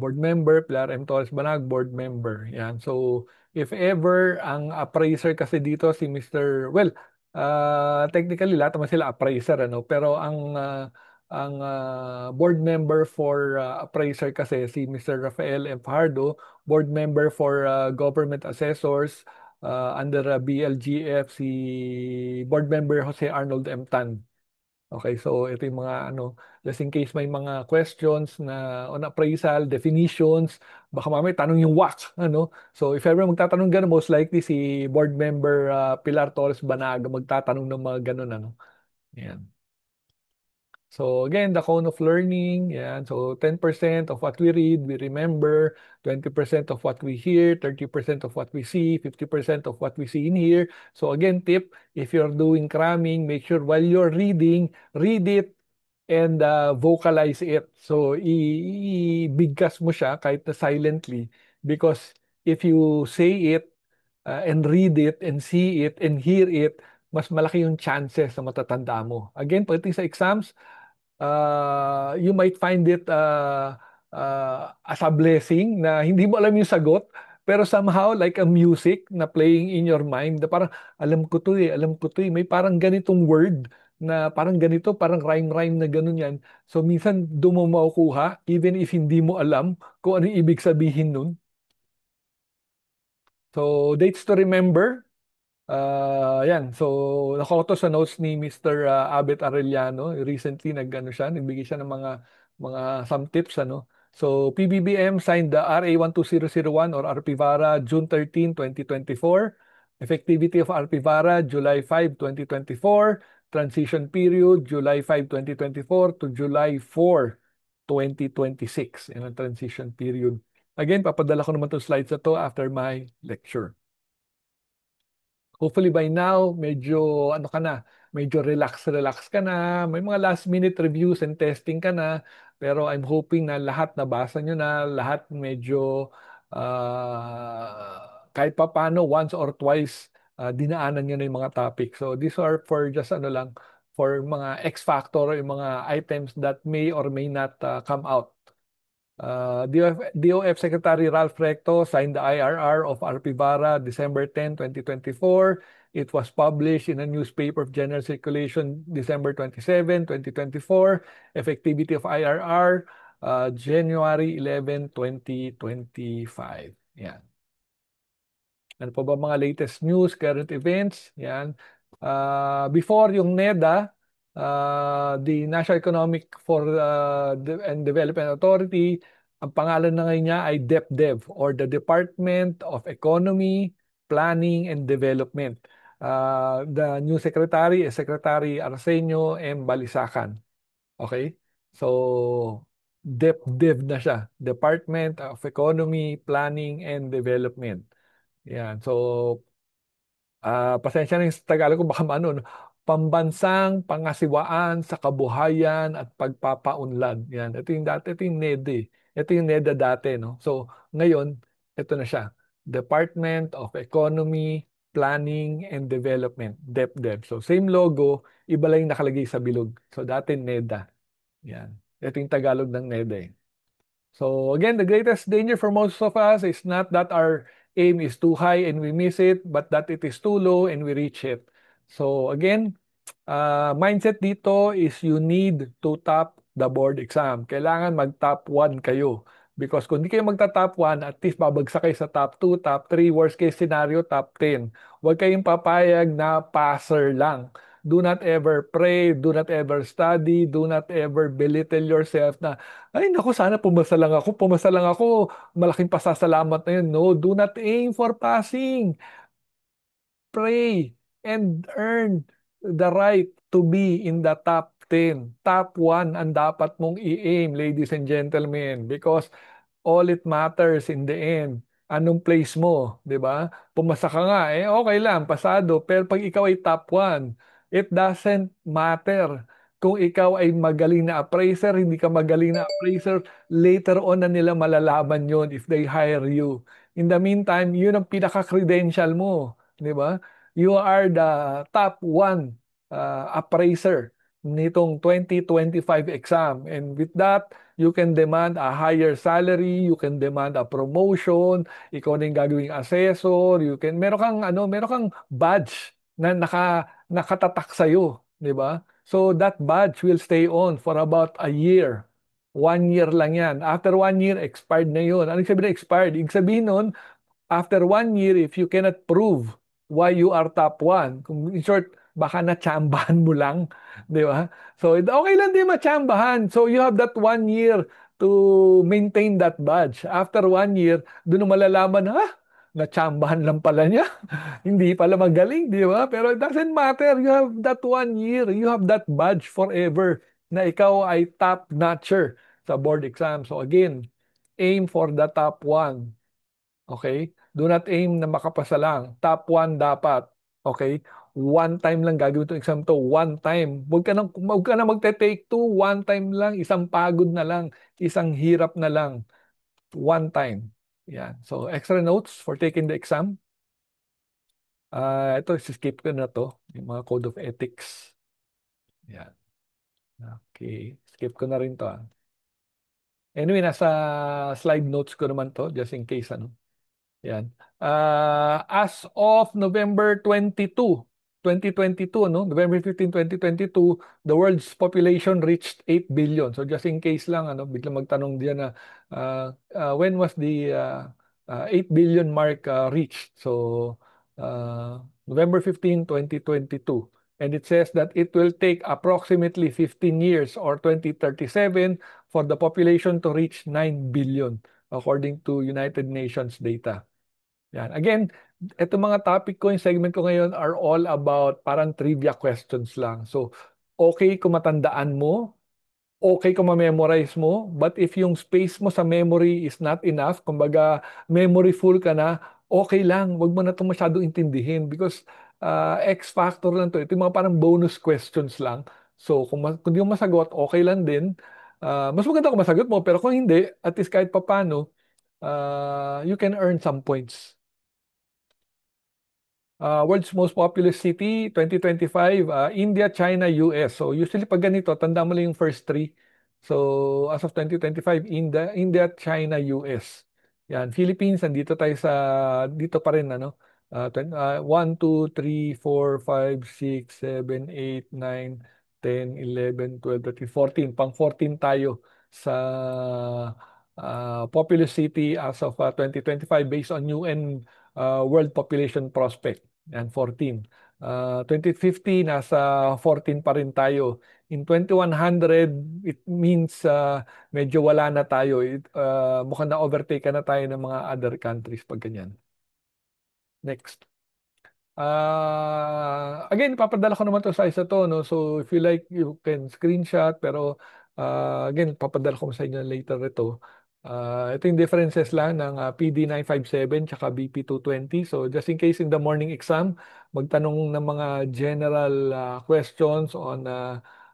Board Member, Pilar M. Torres Banag, Board Member. Yan. So if ever ang appraiser kasi dito si Mr. Well, technically lahat naman sila appraiser, ano? Pero ang board member for appraiser kasi si Mr. Rafael M. Fajardo, board member for government assessors under BLGF, si board member Jose Arnold M. Tan. Okay, so ito yung mga just in case may mga questions na on appraisal, definitions, baka mamaya tanong yung WAC, So if ever magtatanong gano'n, most likely si board member Pilar Torres Banaga magtatanong ng mga gano'n, Yan. So again, the cone of learning, yan. So 10% of what we read, we remember, 20% of what we hear, 30% of what we see, 50% of what we see in here. So again, tip, if you're doing cramming, make sure while you're reading, read it and vocalize it. So ibigkas mo siya kahit na silently because if you say it and read it and see it and hear it, mas malaki yung chances na matatanda mo. Again, pagdating sa exams, you might find it as a blessing na hindi mo alam yung sagot, pero somehow like a music na playing in your mind, na parang alam ko to eh, may parang ganitong word na parang ganito, parang rhyme-rhyme na ganun yan. So minsan doon mo makukuha even if hindi mo alam kung ano yung ibig sabihin nun. So dates to remember, Yan. So, nakuha ko to sa notes ni Mr. Abet Arellano. Recently, nagbigay siya ng mga some tips, ano. So, PBBM signed the RA 12001 or RP-VARA June 13, 2024. Effectivity of RP-VARA July 5, 2024. Transition period July 5, 2024 to July 4, 2026. Yan ang transition period. Again, papadala ko naman itong slides na to after my lecture. Hopefully by now, medyo ano ka na, medyo relax ka na, may mga last minute reviews and testing ka na, pero I'm hoping na lahat nabasa nyo na, lahat medyo kahit pa paano once or twice dinaanan nyo na yung mga topics. So these are for just ano lang, for mga X factor, yung mga items that may or may not come out. DOF Secretary Ralph Recto signed the IRR of RP-VARA December 10, 2024. It was published in a newspaper of general circulation December 27, 2024. Effectivity of IRR January 11, 2025. Yan. Ano pa ba mga latest news, current events? Yan. Before yung NEDA, the National Economic and Development Authority, ang pangalan na ngayon niya ay DepDev or the Department of Economy, Planning and Development. The new secretary is Secretary Arsenio M. Balisacan. Okay? So, DepDev na siya. Department of Economy, Planning and Development. Yan. So, pasensya na yung Tagalog ko baka ano, no? Pambansang pangasiwaan sa kabuhayan at pagpapaunlad. Yan. Ito yung dati, ito yung NEDA. Ito yung NEDA dati, no? So, ngayon, ito na siya. Department of Economy, Planning and Development, DepDev. So, same logo, iba lang yung nakalagay sa bilog. So, dati NEDA. Yan. Ito yung Tagalog ng NEDA. So again, the greatest danger for most of us is not that our aim is too high and we miss it, but that it is too low and we reach it. So again, mindset dito is you need to top the board exam. Kailangan mag-top 1 kayo. Because kung hindi kayo magta-top 1, at least babagsak kayo sa top 2, top 3, worst case scenario, top 10. Huwag kayong papayag na passer lang. Do not ever pray, do not ever study, do not ever belittle yourself na, ay naku, sana pumasa lang ako, malaking pasasalamat na yun. No, do not aim for passing. Pray and earn the right to be in the top 10. Top 1 ang dapat mong i-aim, ladies and gentlemen, because all it matters in the end, anong place mo, di ba? Pumasa ka nga, okay lang, pasado. Pero pag ikaw ay top 1, it doesn't matter kung ikaw ay magaling na appraiser, hindi ka magaling na appraiser, later on na nila malalaman yon if they hire you. In the meantime, yun ang pinaka-credential mo, di ba? You are the top 1 appraiser nitong 2025 exam. And with that, you can demand a higher salary, you can demand a promotion, ikaw na yung gagawing assessor, meron kang badge na nakatatak sa iyo, di ba? So that badge will stay on for about a year. 1 year lang yan. After 1 year, expired na yun. Ano sabihin na expired? Ibig sabihin nun, after 1 year, if you cannot prove why you are top 1, in short, baka natsambahan mo lang, di ba? So, okay lang din matsambahan. So, you have that 1 year to maintain that badge. After 1 year, doon mo malalaman, natsambahan lang pala niya. Hindi pala magaling, di ba? Pero it doesn't matter. You have that 1 year. You have that badge forever na ikaw ay top-notcher sa board exam. So, again, aim for the top 1. Okay? Do not aim na makapasa lang. Top 1 dapat. Okay? 1 time lang gagawin itong exam to. 1 time. Huwag ka na magte-take 2. 1 time lang. Isang pagod na lang. Isang hirap na lang. 1 time. Yan. So, extra notes for taking the exam. Ito, skip ko na to. Yung mga code of ethics. Yan. Okay. Skip ko na rin to. Anyway, nasa slide notes ko naman to. Just in case, ano. Yan. As of November 22, 2022, no? November 15, 2022, the world's population reached 8 billion. So just in case lang, ano, biglang magtanong diyan na when was the 8 billion mark reached? So November 15, 2022. And it says that it will take approximately 15 years or 2037 for the population to reach 9 billion according to United Nations data. Yan. Again, itong mga topic ko, yung segment ko ngayon are all about parang trivia questions lang. So, okay kung matandaan mo, okay kung ma-memorize mo, but if yung space mo sa memory is not enough, kumbaga memory full ka na, okay lang, wag mo na ito masyado intindihin because X factor lang to. Ito yung mga parang bonus questions lang. So kung di mo masagot, okay lang din. Mas maganda kung masagot mo, pero kung hindi, at least kahit papano, you can earn some points. World's most populous city, 2025, India, China, US. So usually pag ganito, tanda mo lang yung first three. So as of 2025, India, China, US. Yan, Philippines, nandito tayo dito pa rin, 1, 2, 3, 4, 5, 6, 7, 8, 9, 10, 11, 12, 13, 14. Pang 14 tayo sa populous city as of 2025 based on UN World Population Prospect. Yan, 14. 2050, nasa 14 pa rin tayo. In 2100, it means medyo wala na tayo. Mukhang na-overtake na tayo ng mga other countries pag ganyan. Next. Again, papadala ko naman to sa isa to, no? So if you like, you can screenshot, pero again, papadala ko sa inyo later ito. Ito yung differences lang ng PD957 tsaka BP220. So just in case in the morning exam, magtanong ng mga general questions on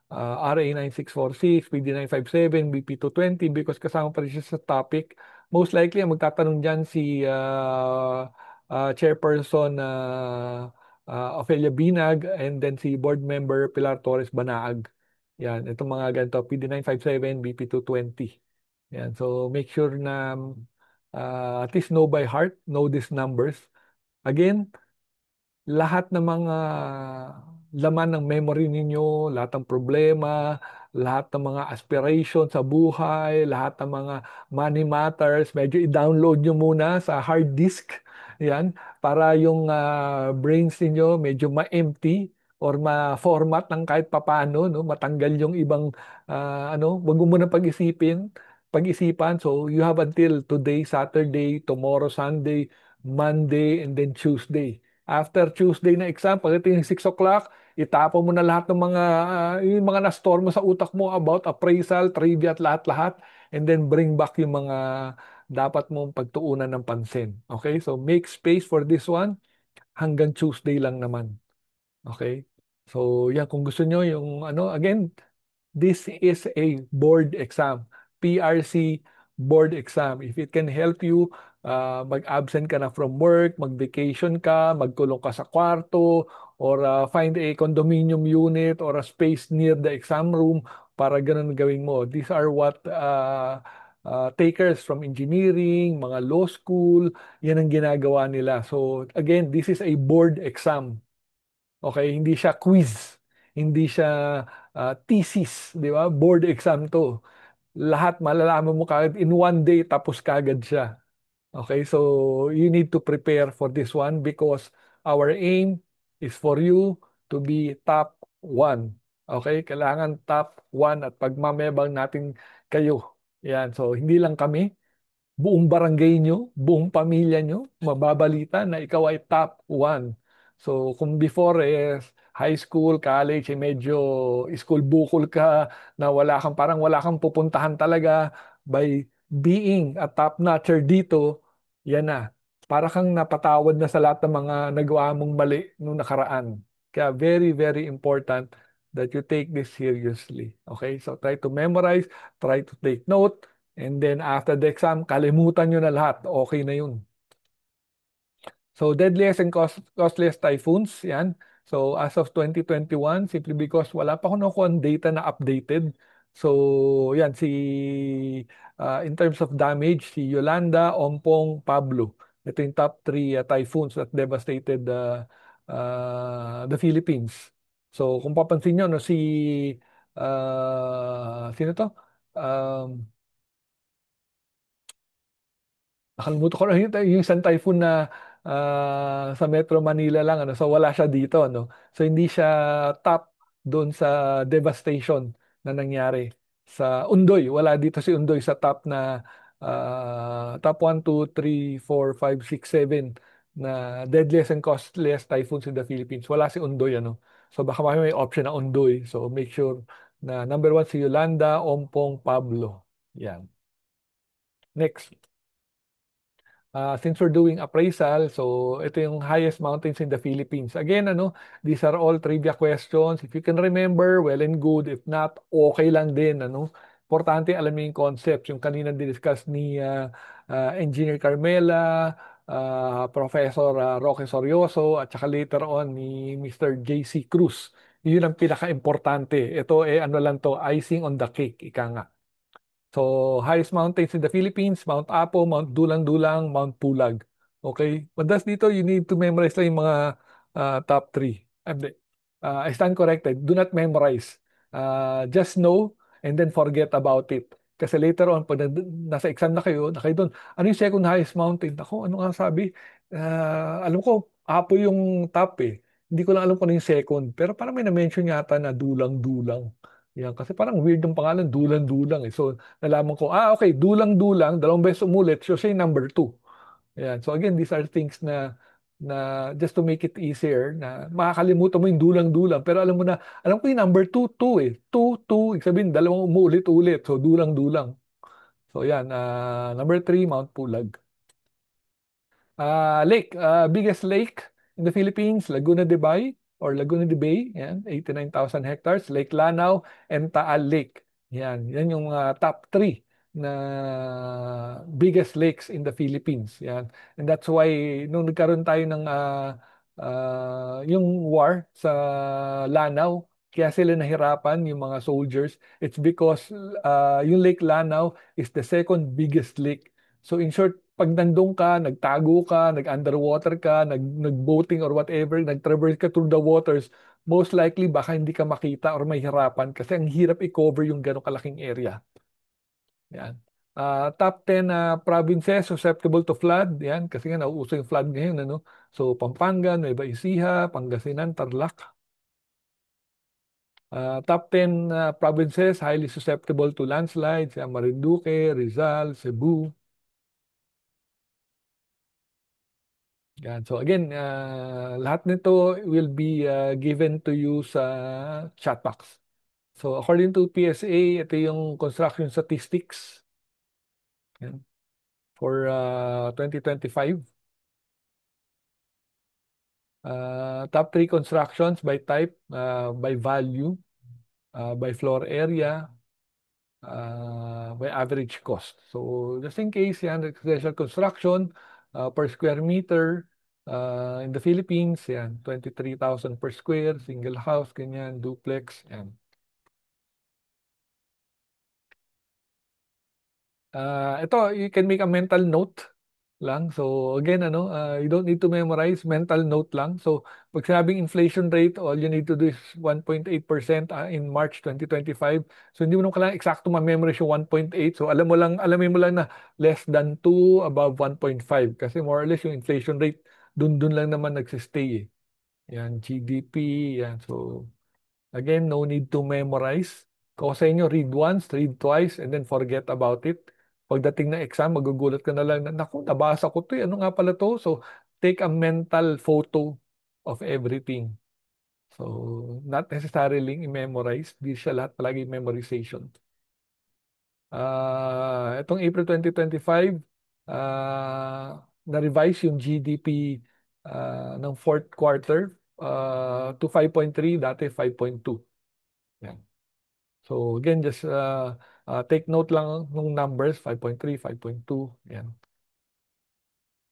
RA9646, PD957, BP220 because kasama pa rin siya sa topic. Most likely, ang magtatanong dyan si Chairperson Ofelia Binag and then si Board Member Pilar Torres Banaag. Yan, itong mga ganito, PD957, BP220. Yan, so make sure na at least know by heart, know these numbers. Again, lahat ng mga laman ng memory ninyo, lahat ng problema, lahat ng mga aspiration sa buhay, lahat ng mga money matters, medyo i-download nyo muna sa hard disk. Yan, para yung brains niyo medyo ma-empty or ma-format ng kahit papano, no, matanggal yung ibang wag mo muna pag-isipan. So you have until today, Saturday, tomorrow, Sunday, Monday, and then Tuesday. After Tuesday na exam, pagdating ng 6 o'clock, itapon mo na lahat ng yung mga na-store mo sa utak mo about appraisal, trivia at lahat-lahat, and then bring back yung mga dapat mong pagtuunan ng pansin. Okay? So make space for this one. Hanggang Tuesday lang naman. Okay? So yan, kung gusto nyo yung again, this is a board exam. PRC board exam. If it can help you, mag-absent ka na from work, mag-vacation ka, magkulong ka sa kwarto, or find a condominium unit or a space near the exam room para ganun gawin mo. These are what takers from engineering, mga law school, yan ang ginagawa nila. So again, this is a board exam. Okay, hindi siya quiz, hindi siya thesis, di ba? Board exam to. Lahat malalaman mo kagad in one day tapos kagad siya. Okay, so you need to prepare for this one because our aim is for you to be top 1. Okay, kailangan top 1 at pagmamebang natin kayo. Yan, so hindi lang kami, buong barangay nyo, buong pamilya nyo, mababalita na ikaw ay top 1. So kung before high school, college, medyo school bukol ka na parang wala kang pupuntahan talaga, by being a top notcher dito, yan na. Para kang napatawad na sa lahat ng mga nagawa mong mali nung nakaraan. Kaya very, very important that you take this seriously. Okay? So try to memorize, try to take note, and then after the exam, kalimutan nyo na lahat. Okay na yun. So deadliest and costliest typhoons, yan. So as of 2021, simply because wala pa ako nakuha data na updated. So yan, in terms of damage, si Yolanda, Ompong, Pablo. Ito yung top 3 typhoons that devastated the Philippines. So kung papansin nyo, sino to? Nakalimutan ko na yung isang typhoon na sa Metro Manila lang, ano, so wala siya dito, ano. So hindi siya top doon sa devastation na nangyari sa Undoy. Wala dito si Undoy sa top na top 1, 2, 3, 4, 5, 6, 7 na deadliest and costliest typhoons in the Philippines. Wala si Undoy, ano. So baka may option na Undoy. So make sure na number 1 si Yolanda, Ompong, Pablo. Yan. Next. Since we're doing appraisal, so ito yung highest mountains in the Philippines. Again, ano, these are all trivia questions. If you can remember, well and good. If not, okay lang din, ano. Importante alam mo yung concepts, yung kanina discuss ni Engineer Carmela, Professor Roque Sorioso, at saka later on ni Mr. JC Cruz. Yun ang pinaka-importante. Ito ano lang to, icing on the cake, ika nga. So, highest mountains in the Philippines, Mount Apo, Mount Dulang-Dulang, Mount Pulag. Okay? But dito, you need to memorize lang yung mga top 3. I stand corrected. Do not memorize. Just know and then forget about it. Kasi later on, pag nasa exam na kayo doon, ano yung second highest mountain? Ako, ano nga sabi? Alam ko, Apo yung top eh. Hindi ko lang alam kung ano yung second. Pero parang may na-mention yata na Dulang-Dulang. Yan, kasi parang weird yung pangalan, Dulang-Dulang eh. So, nalaman ko, okay, Dulang-Dulang, dalawang beses umulit, so say number 2. Yan. So again, these are things na just to make it easier, na makakalimutan mo yung Dulang-Dulang. Pero alam ko yung number 2, 2 eh. 2, 2, ibig sabihin, dalawang umulit-ulit. So, Dulang-Dulang. So yan, number 3, Mount Pulag. Lake, biggest lake in the Philippines, Laguna de Bay or Laguna de Bay, yan, 89,000 hectares, Lake Lanao, and Taal Lake. Yan yung top 3 na biggest lakes in the Philippines. Yan. And that's why nung nagkaroon tayo ng yung war sa Lanao, kaya sila nahirapan yung mga soldiers. It's because yung Lake Lanao is the second biggest lake. So in short, pag nandun ka, nagtago ka, nag-underwater ka, nag-boating or whatever, nag-traverse ka through the waters, most likely baka hindi ka makita or mahirapan kasi ang hirap i-cover yung gano'ng kalaking area. Yan. Top 10 provinces susceptible to flood. Yan, kasi nga nauuso yung flood ngayon. Ano? So Pampanga, Nueva Ecija, Pangasinan, Tarlac. Top 10 provinces highly susceptible to landslides. Marinduque, Rizal, Cebu. Yan. So again, lahat nito will be given to you sa chat box. So according to PSA, ito yung construction statistics for 2025. Top 3 constructions by type, by value, by floor area, by average cost. So just in case, yan, residential construction per square meter in the Philippines, yan, 23,000 per square, single house, ganyan, duplex, yan. Ito, you can make a mental note lang. So again, you don't need to memorize, mental note lang. So pag sinabing inflation rate, all you need to do is 1.8% in March 2025. So hindi mo nung kailangan eksakto ma-memorize yung 1.8. So alamin mo lang na less than 2, above 1.5. Kasi more or less yung inflation rate, dun lang naman nagsistay eh. Yan, GDP, yan. So again, no need to memorize. Kung sa inyo, read once, read twice, and then forget about it. Pagdating ng exam, magugulat ka na lang na, naku, nabasa ko to eh. Ano nga pala to? So, take a mental photo of everything. So, not necessarily i-memorize. Di siya lahat palagi memorization. Itong April 2025, na-revise yung GDP ng fourth quarter to 5.3, dati 5.2. Yan. So again, just take note lang ng numbers, 5.3, 5.2, yan.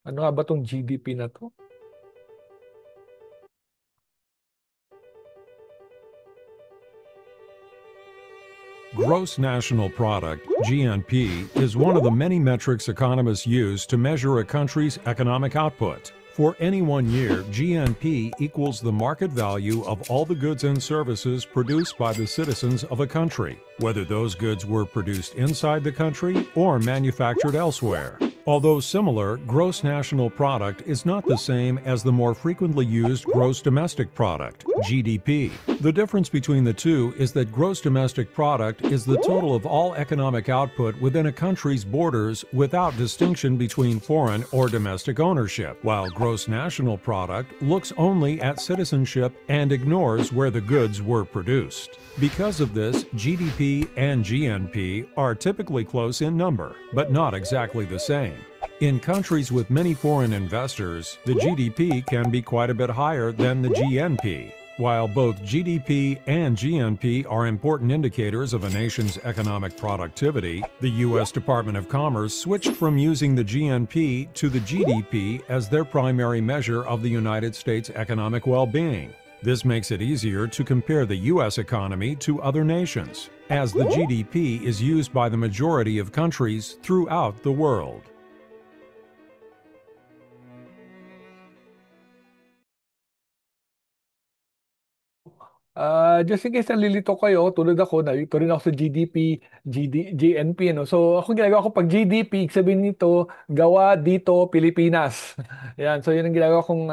Ano nga ba itong GDP na to? Gross National Product, GNP, is one of the many metrics economists use to measure a country's economic output. For any one year, GNP equals the market value of all the goods and services produced by the citizens of a country, whether those goods were produced inside the country or manufactured elsewhere. Although similar, gross national product is not the same as the more frequently used gross domestic product, GDP. The difference between the two is that gross domestic product is the total of all economic output within a country's borders without distinction between foreign or domestic ownership, while gross national product looks only at citizenship and ignores where the goods were produced. Because of this, GDP and GNP are typically close in number, but not exactly the same. In countries with many foreign investors, the GDP can be quite a bit higher than the GNP. While both GDP and GNP are important indicators of a nation's economic productivity, the U.S. Department of Commerce switched from using the GNP to the GDP as their primary measure of the United States' economic well-being. This makes it easier to compare the U.S. economy to other nations, as the GDP is used by the majority of countries throughout the world. Just in case nalilito kayo, tulad ako, nalito rin ako sa GNP, ano. So, ako ginagawa ko pag GDP, sabihin nito, gawa dito, Pilipinas. Yan, so yun ang ginagawa kong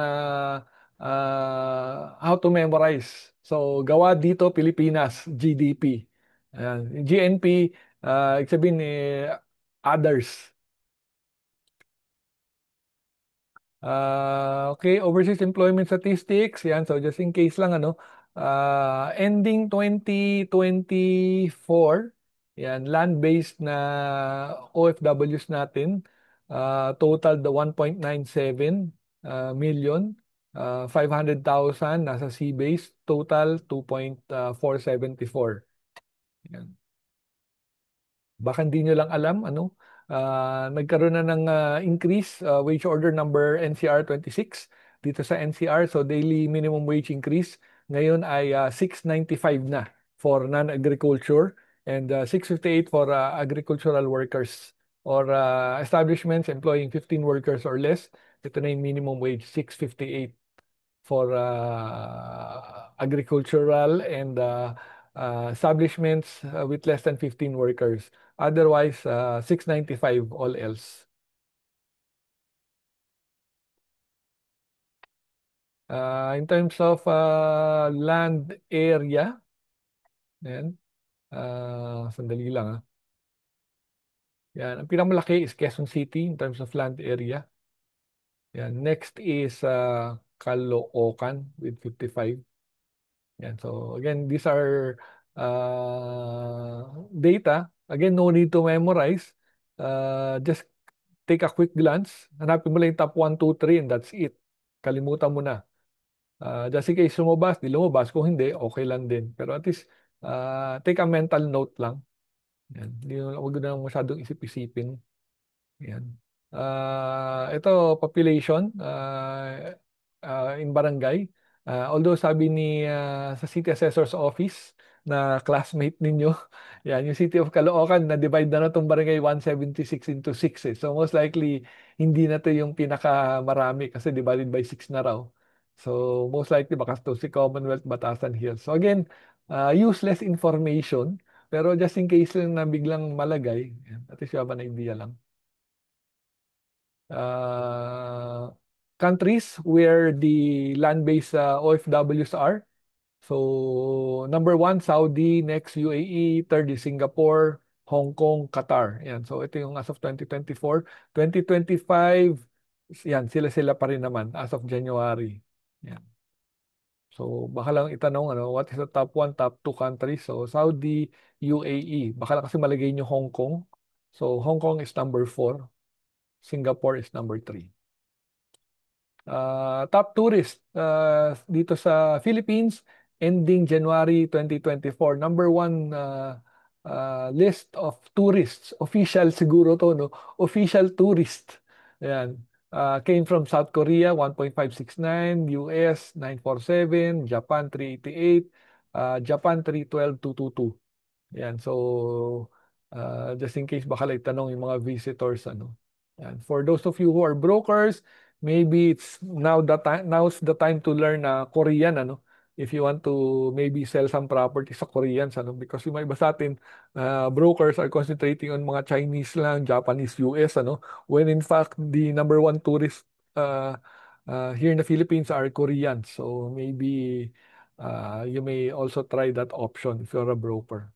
how to memorize. So, gawa dito, Pilipinas, GDP. Ayan. GNP, sabihin others. Okay, overseas employment statistics. Yan, so just in case lang, ano, ending 2024, yan, land-based na OFWs natin, total the 1.97 million, 500,000 nasa sea-based, total 2.474. Yan. Baka hindi nyo lang alam, ano, nagkaroon na ng increase, wage order number NCR 26 dito sa NCR. So daily minimum wage increase ngayon ay 695 na for non-agriculture and 658 for agricultural workers or establishments employing 15 workers or less. Ito na yung minimum wage, 658 for agricultural and establishments with less than 15 workers. Otherwise, 695 all else. In terms of land area, yan, sandali lang. Yan, ang pinakamalaki is Quezon City in terms of land area. Yan, next is Caloocan with 55. Yan, so again, these are data. Again, no need to memorize. Just take a quick glance. Hanapin mo lang yung top 1, 2, 3 and that's it. Kalimutan mo na. Just in case lumabas, di lumabas. Kung hindi, okay lang din. Pero at least, take a mental note lang. Yan. Huwag na masyadong isip-isipin. Yan. Ito, population in barangay. Although sabi ni sa City Assessor's Office na classmate ninyo, yan, yung City of Caloocan, na-divide na itong barangay 176 into 6. So most likely, hindi na ito yung pinakamarami kasi divided by 6 na raw. So most likely, baka ito si Commonwealth, Batasan Hills. So again, useless information, pero just in case lang na biglang malagay, yan, at least you have an idea lang. Countries where the land-based OFWs are. So, number 1, Saudi, next UAE, third is Singapore, Hong Kong, Qatar. Yan. So, ito yung as of 2024. 2025, yan, sila-sila pa rin naman as of January. Yan. So, baka lang itanong, ano, what is the top 1, top 2 countries? So, Saudi, UAE. Baka lang kasi malagay nyo Hong Kong. So, Hong Kong is number 4. Singapore is number 3. Top tourist dito sa Philippines ending January 2024. Number 1 list of tourists. Official siguro to, no? Official tourist. Ayan. Came from South Korea, 1.569, US, 947, Japan, 388, Japan, 312, 222. Yan. So, just in case baka lang tanong yung mga visitors, ano. Yan. For those of you who are brokers, maybe it's now's the time to learn Korean, ano. if you want to maybe sell some property sa Koreans, because yung mga iba sa atin, brokers are concentrating on mga Chinese lang, Japanese, US, when in fact the number one tourist here in the Philippines are Koreans. So maybe you may also try that option if you're a broker.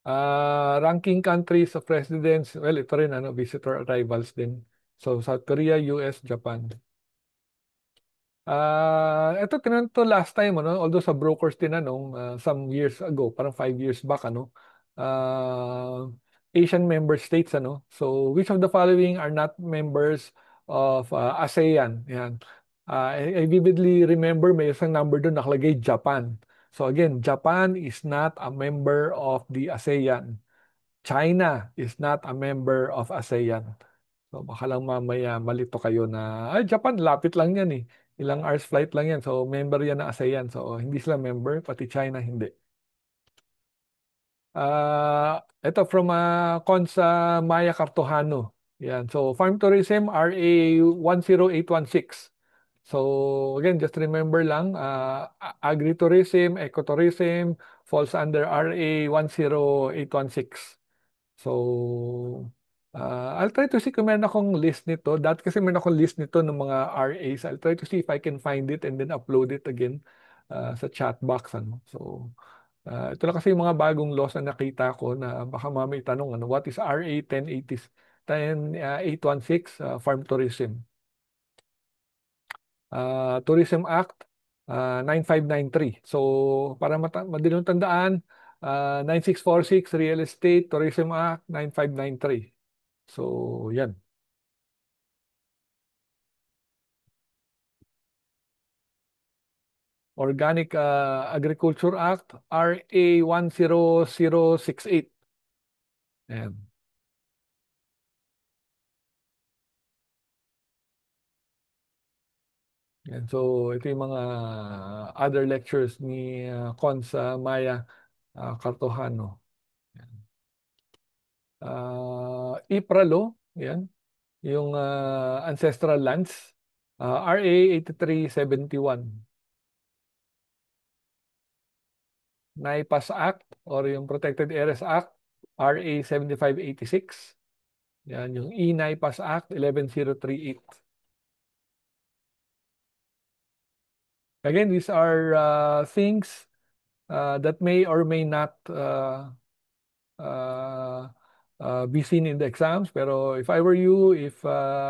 Ranking countries of residents, well, ito rin, visitor arrivals din. So, South Korea, US, Japan. Ito, tinanong to last time, although sa brokers tinanong, some years ago, parang 5 years back, Asian member states, So, which of the following are not members of ASEAN? Yan. I vividly remember may isang number doon nakalagay Japan. So again, Japan is not a member of the ASEAN. China is not a member of ASEAN. So baka lang mamaya malito kayo na, Japan, lapit lang yan eh. Ilang hours flight lang yan. So member yan ng ASEAN. So hindi sila member, pati China hindi. Ito from Consa Maya Cartojano. Yan. So farm tourism, RA 10816. So again, just remember lang, agritourism, ecotourism falls under RA 10816. So I'll try to see kung meron akong list nito. Dati kasi meron akong list nito ng mga RAs. I'll try to see if I can find it and then upload it again sa chat box. So ito na kasi yung mga bagong laws na nakita ko na baka mamay tanong, what is RA 10816, farm tourism? Tourism Act 9593. So para madaling tandaan, 9646 Real Estate Tourism Act 9593. So yan. Organic Agriculture Act RA 10068. Ayan. Yan. So, ito yung mga other lectures ni Cons Maya Cartojano. Yan. IPRA yan. Yung ancestral lands, RA 8371. NAIPAS Act or yung Protected Areas Act, RA 7586. Yan, yung E-NAIPAS Act 11038. Again, these are things that may or may not be seen in the exams. Pero if I were you, if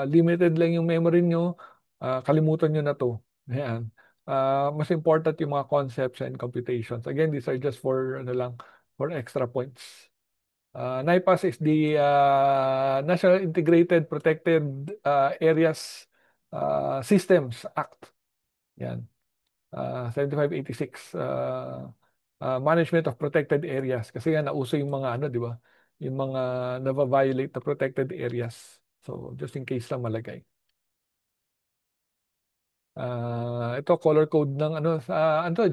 limited lang yung memory nyo, kalimutan nyo na to. Ayan. Mas important yung mga concepts and computations. Again, these are just for for extra points. NIPAS is the National Integrated Protected Areas Systems Act. Yan. 7586 Management of Protected Areas. Kasi nga nauso yung mga di ba? Yung mga na-violate na protected areas. So, just in case lang malagay. Ito color code ng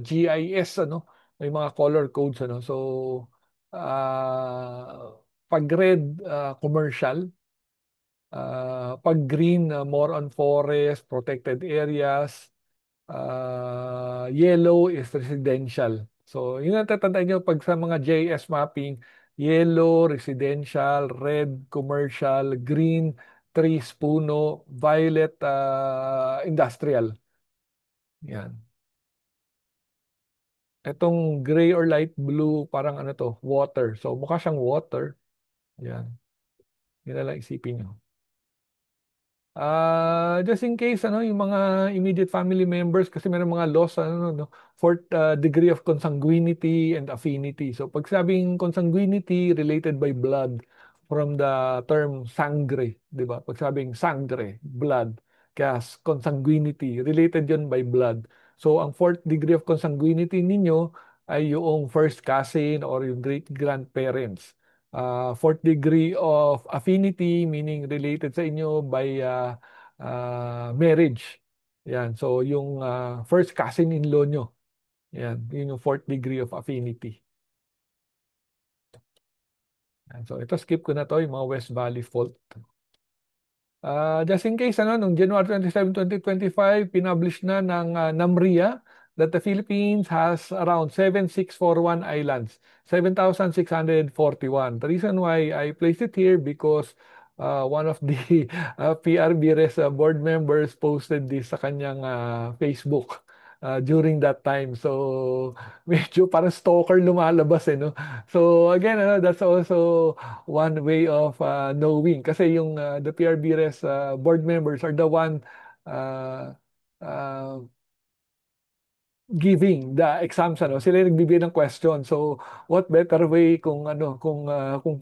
GIS may mga color codes so pag red commercial, pag green more on forest protected areas, yellow is residential. So yun ang tatandaan nyo pag sa mga GIS mapping, yellow residential, red commercial, green trees, puno, violet, industrial. Yan. Itong gray or light blue, parang water. So, mukha siyang water. Yan. Yan na lang isipin nyo. Just in case, yung mga immediate family members, kasi meron mga laws, fourth degree of consanguinity and affinity. So, pag sabing consanguinity, related by blood, from the term sangre, di ba? Pag sabing sangre, blood, kaya consanguinity, related yun by blood. So, ang fourth degree of consanguinity ninyo ay yung first cousin or yung great-grandparents. Fourth degree of affinity, meaning related sa inyo by marriage. Yan. So, yung first cousin-in-law nyo. Yan. Yun yung fourth degree of affinity. Yan. So, ito skip ko na to yung mga West Valley Fault. Just in case, nung January 27, 2025, pinublish na ng NAMRIA that the Philippines has around 7,641 islands, 7,641. The reason why I placed it here because one of the PRBRES board members posted this sa kanyang Facebook during that time. So, medyo parang stalker lumalabas no? So, again, that's also one way of knowing. Kasi yung the PRBRES board members are the one uh, uh, giving the exams, sila yung nagbibigay ng question. So what better way kung kung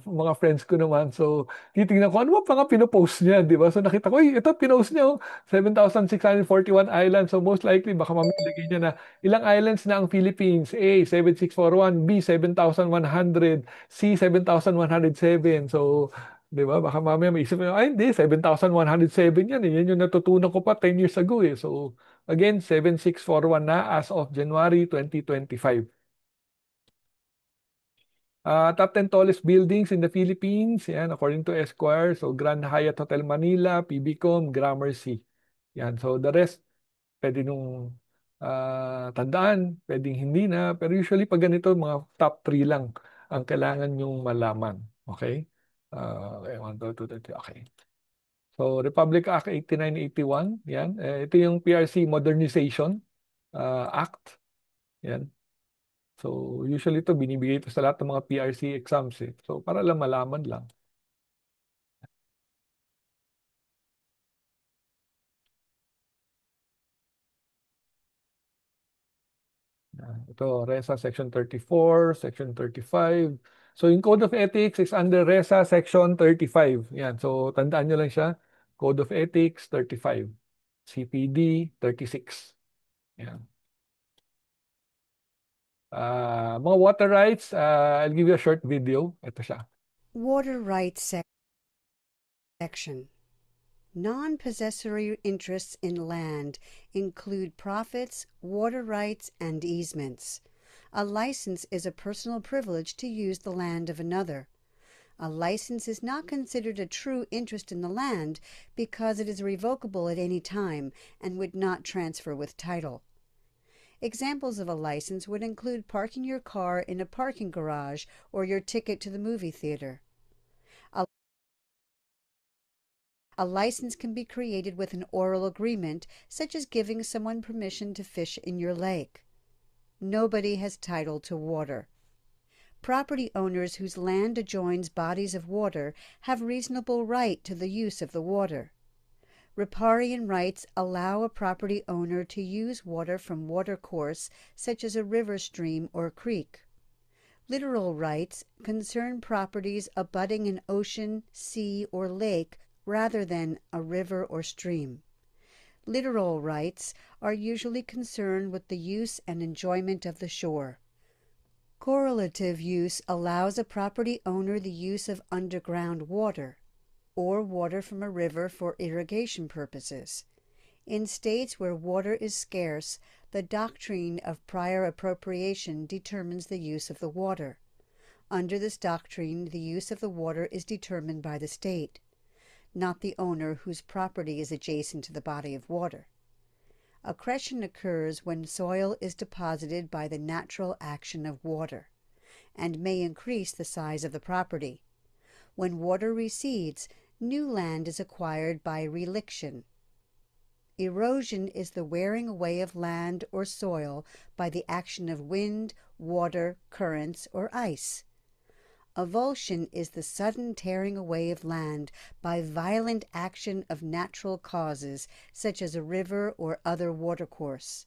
mga friends ko naman, so titingnan ko ano pa nga pinopost niya, di ba? So nakita ko, ito pinost niya 7,641 islands. So most likely baka mamilagay niya na ilang islands na ang Philippines. A 7,641, B 7,100, C 7,107. So di ba? Baka mamaya may isip nyo, ay hindi, 7,107 yan. Yan yung natutunan ko pa 10 years ago eh. So again, 7,641 na as of January 2025. Top 10 tallest buildings in the Philippines, yan, according to Esquire. So Grand Hyatt Hotel Manila, PBCom, Gramercy. Yan, so the rest, pwede nung tandaan, pwedeng hindi na. Pero usually pag ganito, mga top 3 lang ang kailangan nyong malaman. Okay? Okay, 1, 2, 3, okay. So, Republic Act 8981, yan. Ito yung PRC Modernization Act. Yan. So, usually ito, binibigay ito sa lahat ng mga PRC exams eh. So, para lang malaman lang. Ito, RESA Section 34, Section 35. So, yung Code of Ethics is under RESA Section 35. Yan. So, tandaan nyo lang siya. Code of Ethics 35. CPD 36. Yan. Mga water rights, I'll give you a short video. Ito siya. Water rights section. Non-possessory interests in land include profits, water rights, and easements. A license is a personal privilege to use the land of another. A license is not considered a true interest in the land because it is revocable at any time and would not transfer with title. Examples of a license would include parking your car in a parking garage or your ticket to the movie theater. A license can be created with an oral agreement, such as giving someone permission to fish in your lake. Nobody has title to water. Property owners whose land adjoins bodies of water have reasonable right to the use of the water. Riparian rights allow a property owner to use water from watercourse, such as a river, stream, or creek. Littoral rights concern properties abutting an ocean, sea, or lake rather than a river or stream. Littoral rights are usually concerned with the use and enjoyment of the shore. Correlative use allows a property owner the use of underground water or water from a river for irrigation purposes. In states where water is scarce, the doctrine of prior appropriation determines the use of the water. Under this doctrine, the use of the water is determined by the state, not the owner whose property is adjacent to the body of water. Accretion occurs when soil is deposited by the natural action of water, and may increase the size of the property. When water recedes, new land is acquired by reliction. Erosion is the wearing away of land or soil by the action of wind, water, currents, or ice. Avulsion is the sudden tearing away of land by violent action of natural causes, such as a river or other watercourse.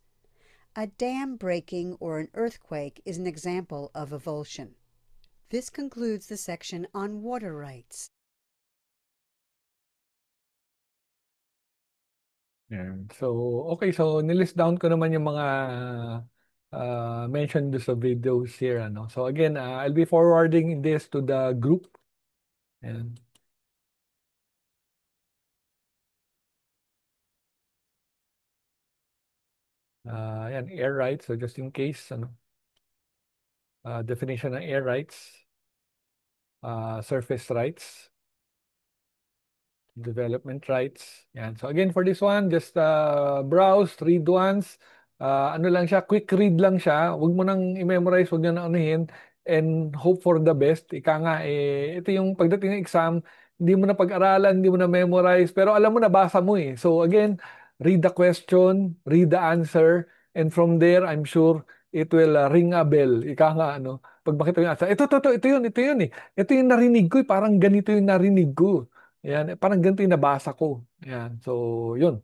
A dam breaking or an earthquake is an example of avulsion. This concludes the section on water rights. Yan. So, okay. So, nilist down ko naman yung mga mentioned sa videos here. So, again, I'll be forwarding this to the group. And yan, air rights. So, just in case, definition ng air rights, surface rights, development rights. Yan. So again, for this one, just browse, read once. Ano lang siya, quick read lang siya. Huwag mo nang i-memorize, huwag nyo nang anuhin, and hope for the best. Ika nga, ito yung pagdating ng exam, hindi mo na pag-aralan, hindi mo na memorize, pero alam mo, nabasa mo eh. So again, read the question, read the answer, and from there, I'm sure it will ring a bell. Ika nga, ano, pag makita yung answer, ito yun eh. Ito yung narinig ko, parang ganito yung narinig ko. Yan, parang ganito yung nabasa ko. Yan, so yun.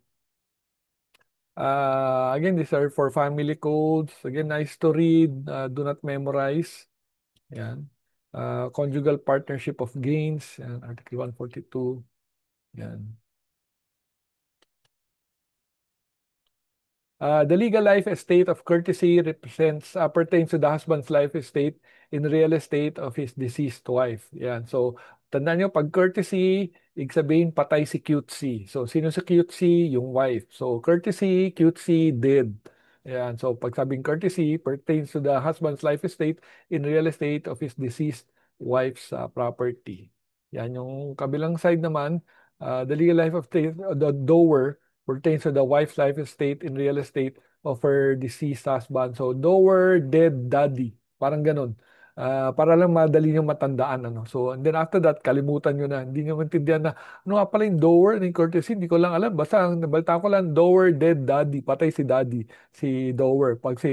Again, these are for family codes. Again, nice to read, do not memorize. Yan. Conjugal partnership of gains, yan, Article 142. Yan. The legal life estate of courtesy pertains to the husband's life estate in real estate of his deceased wife. Yan. So, tandaan nyo, pag courtesy, ibig sabihin patay si cutesy. So, sino si cutesy? Yung wife. So, courtesy, cutesy, dead. Yan. So, pag sabing courtesy, pertains to the husband's life estate in real estate of his deceased wife's property. Yan. Yung kabilang side naman, the legal life of the dower pertains to the wife's life estate in real estate of her deceased husband. So, dower, dead, daddy. Parang ganun. Para lang madali nyo matandaan. Ano? So, and then after that, kalimutan nyo na. Hindi nyo maintindihan na, ano nga pala yung dower and courtesy? Hindi ko lang alam. Basta, ang nabalita ko lang, dower, dead, daddy. Patay si daddy, si dower. Pag si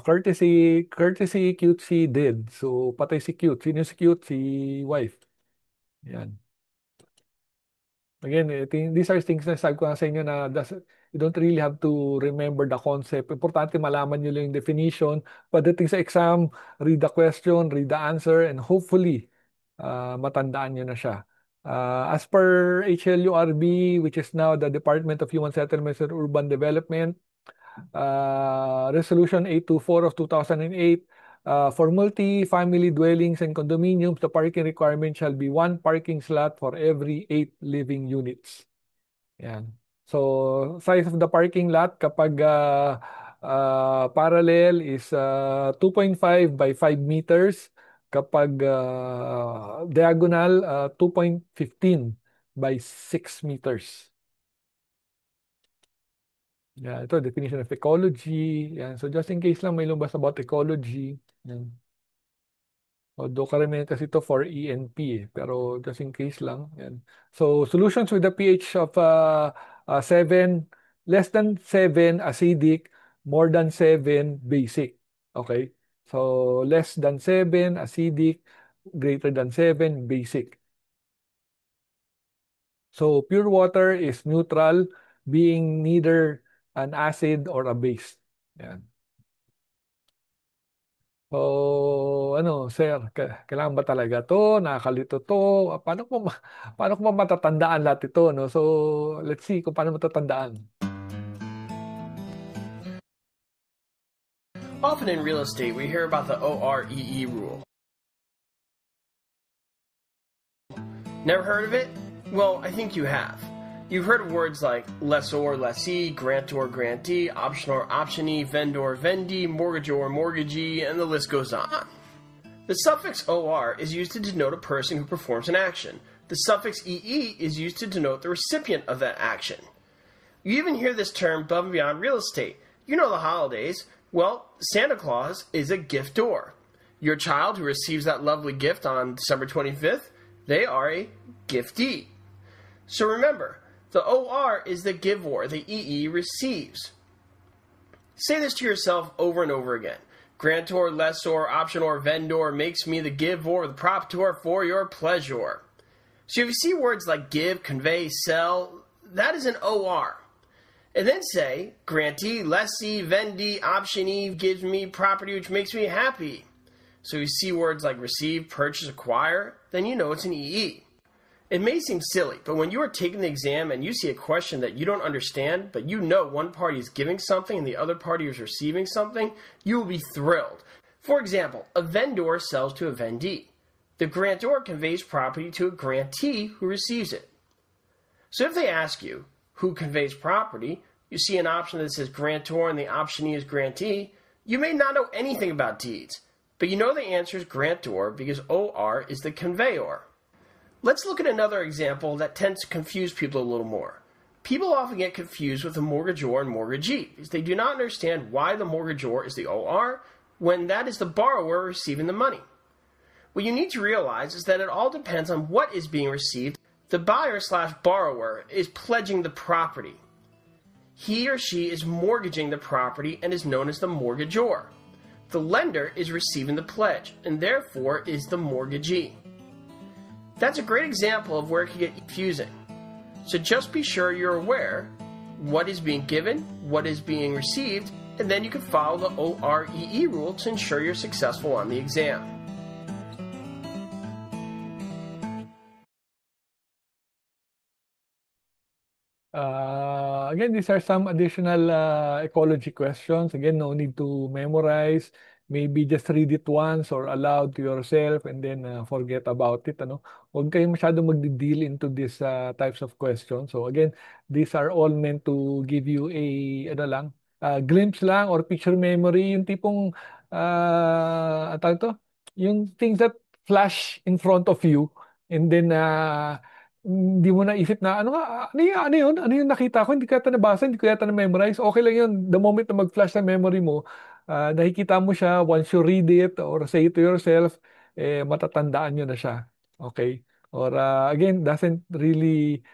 courtesy, cutesy, dead. So, patay si cute. Sino si cute? Si wife. Yan. Again, these are things na sabi ko nga sa inyo na you don't really have to remember the concept. Importante malaman nyo lang yung definition. Pagdating sa exam, read the question, read the answer, and hopefully, matandaan nyo na siya. As per HLURB, which is now the Department of Human Settlements and Urban Development, Resolution 824 of 2008, for multi-family dwellings and condominiums, the parking requirement shall be 1 parking slot for every 8 living units. Yan. So, size of the parking lot kapag parallel is 2.5 by 5 meters. Kapag diagonal, 2.15 by 6 meters. Yeah, ito, definition of ecology. Yan. So, just in case lang may lumabas about ecology. Yan. Although karamihan kasi ito for ENP pero just in case lang. Yan. So, solutions with a pH of 7, less than 7 acidic, more than 7 basic. Okay? So, less than 7 acidic, greater than 7 basic. So, pure water is neutral, being neither an acid or a base. Yan. So, ano, sir, kailangan ba talaga to? Nakakalito to? Paano ko matatandaan lahat ito? No? So, let's see kung paano matatandaan. Often in real estate, we hear about the OREE rule. Never heard of it? Well, I think you have. You've heard of words like lessor, lessee, grantor, grantee, optionor, optionee, vendor, vendee, mortgagor, mortgagee, and the list goes on. The suffix OR is used to denote a person who performs an action. The suffix EE is used to denote the recipient of that action. You even hear this term above and beyond real estate. You know the holidays. Well, Santa Claus is a giftor. Your child who receives that lovely gift on December 25th, they are a giftee. So remember, the OR is the givor, the EE receives. Say this to yourself over and over again. Grantor, lessor, optionor, vendor makes me the givor, the proptor for your pleasure. So if you see words like give, convey, sell, that is an OR. And then say, grantee, lessee, vendee, optionee gives me property which makes me happy. So you see words like receive, purchase, acquire, then you know it's an EE. It may seem silly, but when you are taking the exam and you see a question that you don't understand, but you know one party is giving something and the other party is receiving something, you will be thrilled. For example, a vendor sells to a vendee. The grantor conveys property to a grantee who receives it. So if they ask you, who conveys property, you see an option that says grantor and the optionee is grantee, you may not know anything about deeds, but you know the answer is grantor because OR is the conveyor. Let's look at another example that tends to confuse people a little more. People often get confused with the mortgagor and mortgagee because they do not understand why the mortgagor is the OR when that is the borrower receiving the money. What you need to realize is that it all depends on what is being received. The buyer/borrower is pledging the property. He or she is mortgaging the property and is known as the mortgagor. The lender is receiving the pledge and therefore is the mortgagee. That's a great example of where it can get confusing. So just be sure you're aware what is being given, what is being received, and then you can follow the OREE rule to ensure you're successful on the exam. Again, these are some additional ecology questions. Again, no need to memorize. Maybe just read it once or aloud to yourself and then forget about it. Ano? Huwag kayong masyado magdi-deal into these types of questions. So again, these are all meant to give you a glimpse lang or picture memory. Yung tipong, yung things that flash in front of you and then hindi mo naisip na ano yung nakita ko, hindi ko yata nabasa, hindi ko yata na-memorize. Okay lang yun. The moment na mag-flash sa memory mo, nakikita mo siya, once you read it or say it to yourself, matatandaan nyo na siya. Okay? Or again, doesn't really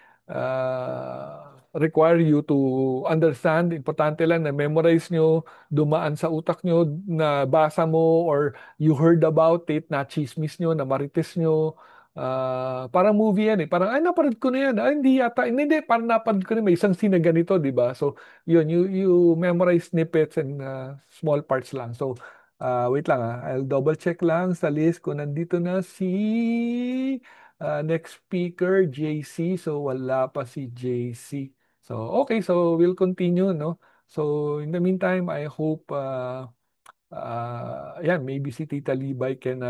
require you to understand. Importante lang na memorize nyo, dumaan sa utak nyo, na basa mo or you heard about it, na chismis nyo, na marites nyo. Parang movie yan eh. Parang, napanood ko na yan. Hindi yata. Hindi, parang napanood ko na may isang scene na ganito, di ba? So, yun, you memorize snippets and small parts lang. So, wait lang I'll double check lang sa list kung nandito na si next speaker, JC. So, wala pa si JC. So, okay. So, we'll continue, no? So, in the meantime, I hope maybe si Tita Libay can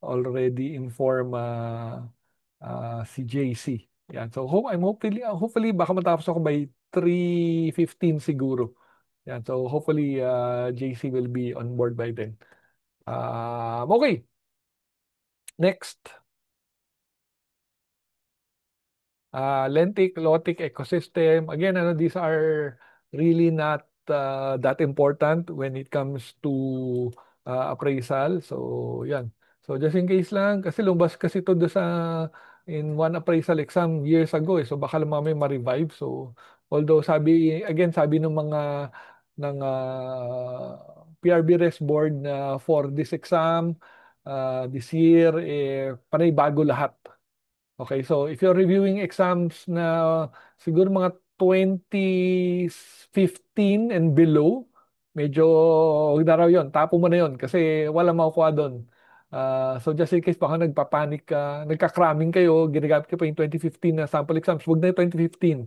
already inform si JC. Yan. So hopefully baka matapos ako by 3:15 siguro. Yan. So hopefully JC will be on board by then. Okay. Next. Lentic, lotic ecosystem. Again, these are really not that important when it comes to appraisal. So, yan. So, just in case lang, kasi lumabas kasi ito in one appraisal exam years ago. So, baka lang mamaya ma-revive. So, although sabi ng mga PRB Res Board na for this exam, this year, panay bago lahat. Okay, so if you're reviewing exams na siguro mga 2015 and below, medyo huwag na raw yun. Tapo mo na yun kasi wala makukuha doon. So just in case baka nagpapanik ka, nagka-cramming kayo, ginagamit ko pa yung 2015 na sample exams, huwag na yung 2015.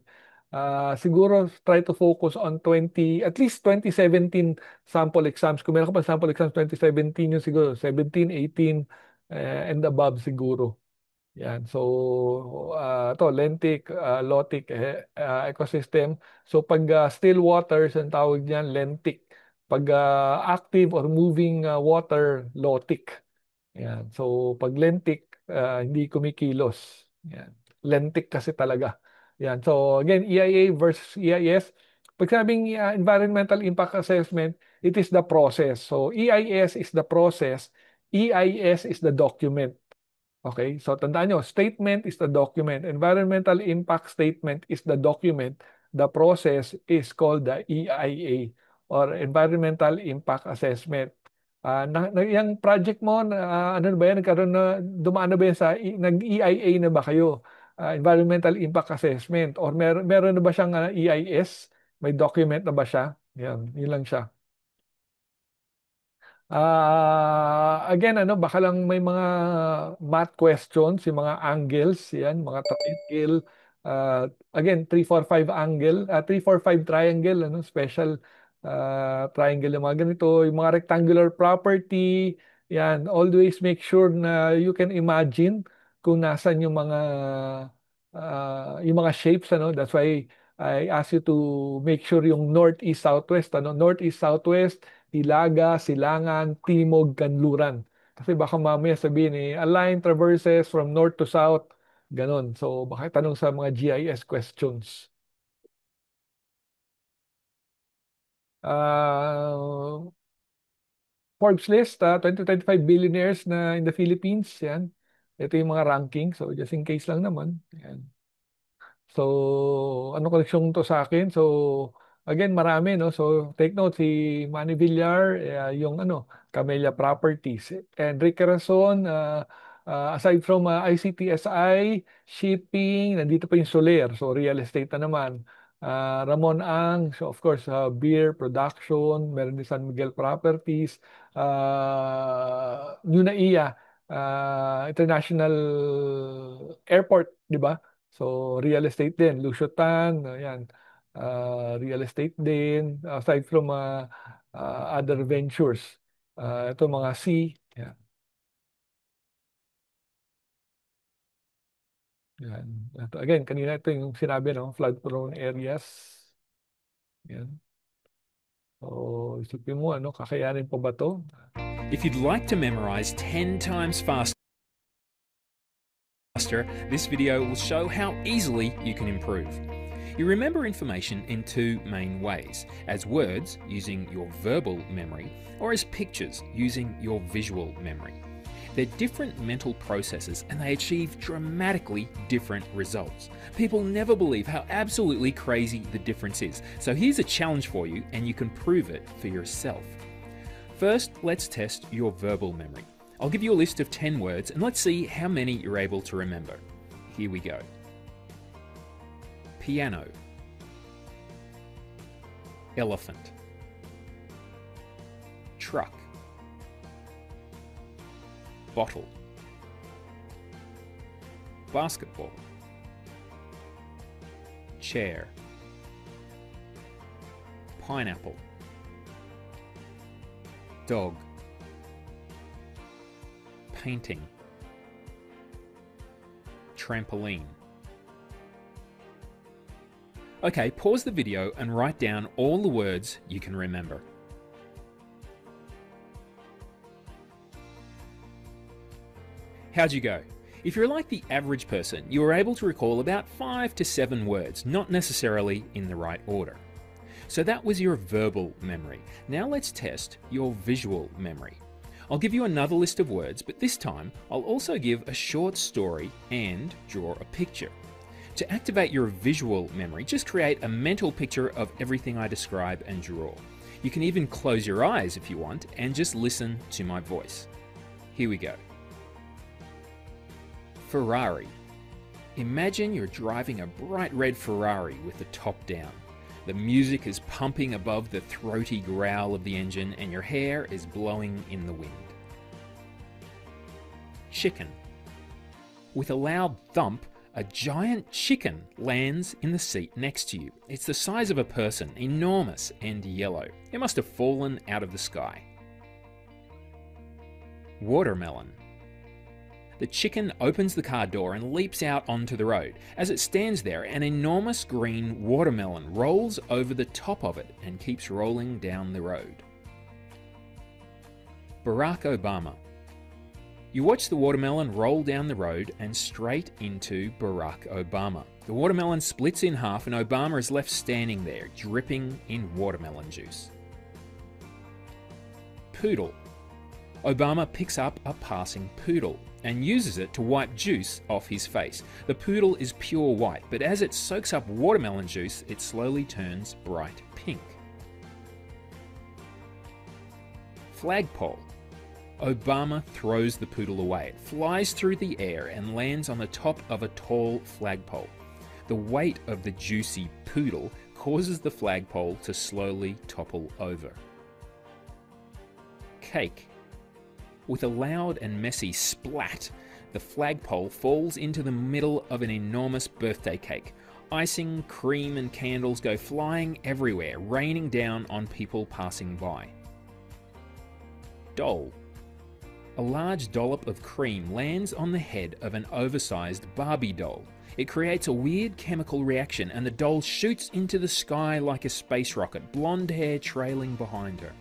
Siguro try to focus on at least 2017 sample exams. Kung meron ka pa sample exams 2017 yun siguro, 17, 18 and above siguro. Yan. So, lentic, lotic ecosystem. So, pag still waters, ang tawag niyan, lentic. Pag active or moving water, lotic. Yan. So, pag lentic, hindi kumikilos. Yan. Lentic kasi talaga. Yan. So, again, EIA versus EIS. Pag sabing environmental impact assessment, it is the process. So, EIS is the process. EIS is the document. Okay, so tandaan nyo, statement is the document. Environmental impact statement is the document. The process is called the EIA or Environmental Impact Assessment. Yung project mo, ano ba yan? Dumaan na ba yan sa nag-EIA na ba kayo? Environmental Impact Assessment. Or meron na ba siyang EIS? May document na ba siya? Yan, yun lang siya. Again, baka lang may mga math questions, yung mga angles, yan, mga triangle. Again, 3, 4, 5 angle, 3, 4, 5 triangle, special triangle yung mga ganito, yung mga rectangular property, yan, always make sure na you can imagine kung nasan yung mga shapes, That's why I ask you to make sure yung north, east, southwest, North, east, southwest, Hilaga, Silangan, Timog, Kanluran. Kasi baka mamaya sabihin a line traverses from north to south Ganon. So, baka tanong sa mga GIS questions. Forbes list, 2025 billionaires na in the Philippines. Yan. Ito yung mga ranking. So, just in case lang naman. Yan. So, ano koleksyon to sa akin? So, again, marami, no? So, take note, si Manny Villar, yung Camellia Properties. Enrique Razon, aside from ICTSI, shipping, nandito pa yung Soler. So, real estate na naman. Ramon Ang, so of course, beer production, meron din San Miguel Properties, Nunaiya, International Airport, di ba? So, real estate din. Lucio Tan, ayan. Real estate din. Aside from other ventures. Ito mga C. Yan. Yan. Ito, again, kanina ito yung sinabi, no? Flood-prone areas. Yan. So, isipin mo, kakayanin pa ba to? If you'd like to memorize 10 times faster, this video will show how easily you can improve. You remember information in two main ways, as words using your verbal memory or as pictures using your visual memory. They're different mental processes and they achieve dramatically different results. People never believe how absolutely crazy the difference is. So here's a challenge for you and you can prove it for yourself. First, let's test your verbal memory. I'll give you a list of 10 words and let's see how many you're able to remember. Here we go. Piano. Elephant. Truck. Bottle. Basketball. Chair. Pineapple. Dog. Painting. Trampoline. Okay, pause the video and write down all the words you can remember. How'd you go? If you're like the average person, you were able to recall about 5 to 7 words, not necessarily in the right order. So that was your verbal memory. Now let's test your visual memory. I'll give you another list of words, but this time I'll also give a short story and draw a picture. To activate your visual memory, just create a mental picture of everything I describe and draw. You can even close your eyes if you want and just listen to my voice. Here we go. Ferrari. Imagine you're driving a bright red Ferrari with the top down. The music is pumping above the throaty growl of the engine and your hair is blowing in the wind. Chicken. With a loud thump, a giant chicken lands in the seat next to you. It's the size of a person, enormous and yellow. It must have fallen out of the sky. Watermelon. The chicken opens the car door and leaps out onto the road. As it stands there, an enormous green watermelon rolls over the top of it and keeps rolling down the road. Barack Obama. You watch the watermelon roll down the road and straight into Barack Obama. The watermelon splits in half and Obama is left standing there, dripping in watermelon juice. Poodle. Obama picks up a passing poodle and uses it to wipe juice off his face. The poodle is pure white, but as it soaks up watermelon juice, it slowly turns bright pink. Flagpole. Obama throws the poodle away. It flies through the air and lands on the top of a tall flagpole. The weight of the juicy poodle causes the flagpole to slowly topple over. Cake. With a loud and messy splat, the flagpole falls into the middle of an enormous birthday cake. Icing, cream and candles go flying everywhere, raining down on people passing by. Doll. A large dollop of cream lands on the head of an oversized Barbie doll. It creates a weird chemical reaction and the doll shoots into the sky like a space rocket, blonde hair trailing behind her.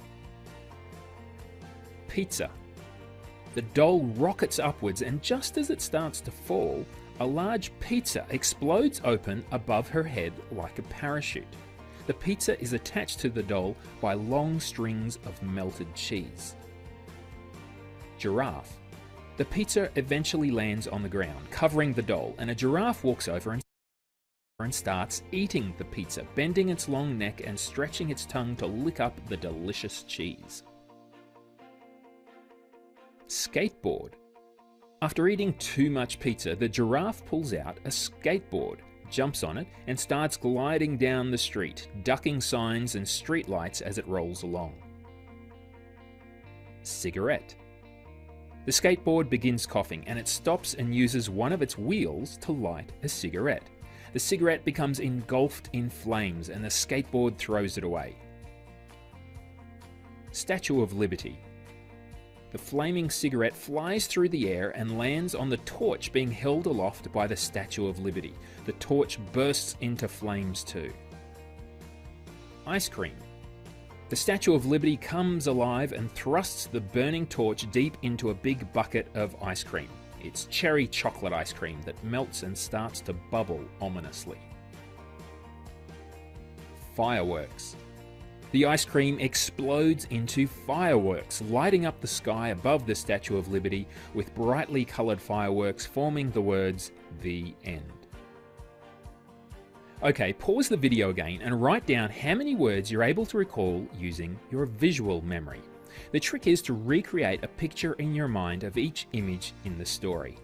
Pizza. The doll rockets upwards and just as it starts to fall, A large pizza explodes open above her head like a parachute. The pizza is attached to the doll by long strings of melted cheese. Giraffe. The pizza eventually lands on the ground, covering the doll, and a giraffe walks over and starts eating the pizza, bending its long neck and stretching its tongue to lick up the delicious cheese. Skateboard. After eating too much pizza, the giraffe pulls out a skateboard, jumps on it, and starts gliding down the street, ducking signs and street lights as it rolls along. Cigarette. The skateboard begins coughing, and it stops and uses one of its wheels to light a cigarette. The cigarette becomes engulfed in flames, and the skateboard throws it away. Statue of Liberty. The flaming cigarette flies through the air and lands on the torch being held aloft by the Statue of Liberty. The torch bursts into flames too. Ice cream. The Statue of Liberty comes alive and thrusts the burning torch deep into a big bucket of ice cream. It's cherry chocolate ice cream that melts and starts to bubble ominously. Fireworks. The ice cream explodes into fireworks, lighting up the sky above the Statue of Liberty with brightly coloured fireworks forming the words, "The End." Okay, pause the video again and write down how many words you're able to recall using your visual memory. The trick is to recreate a picture in your mind of each image in the story.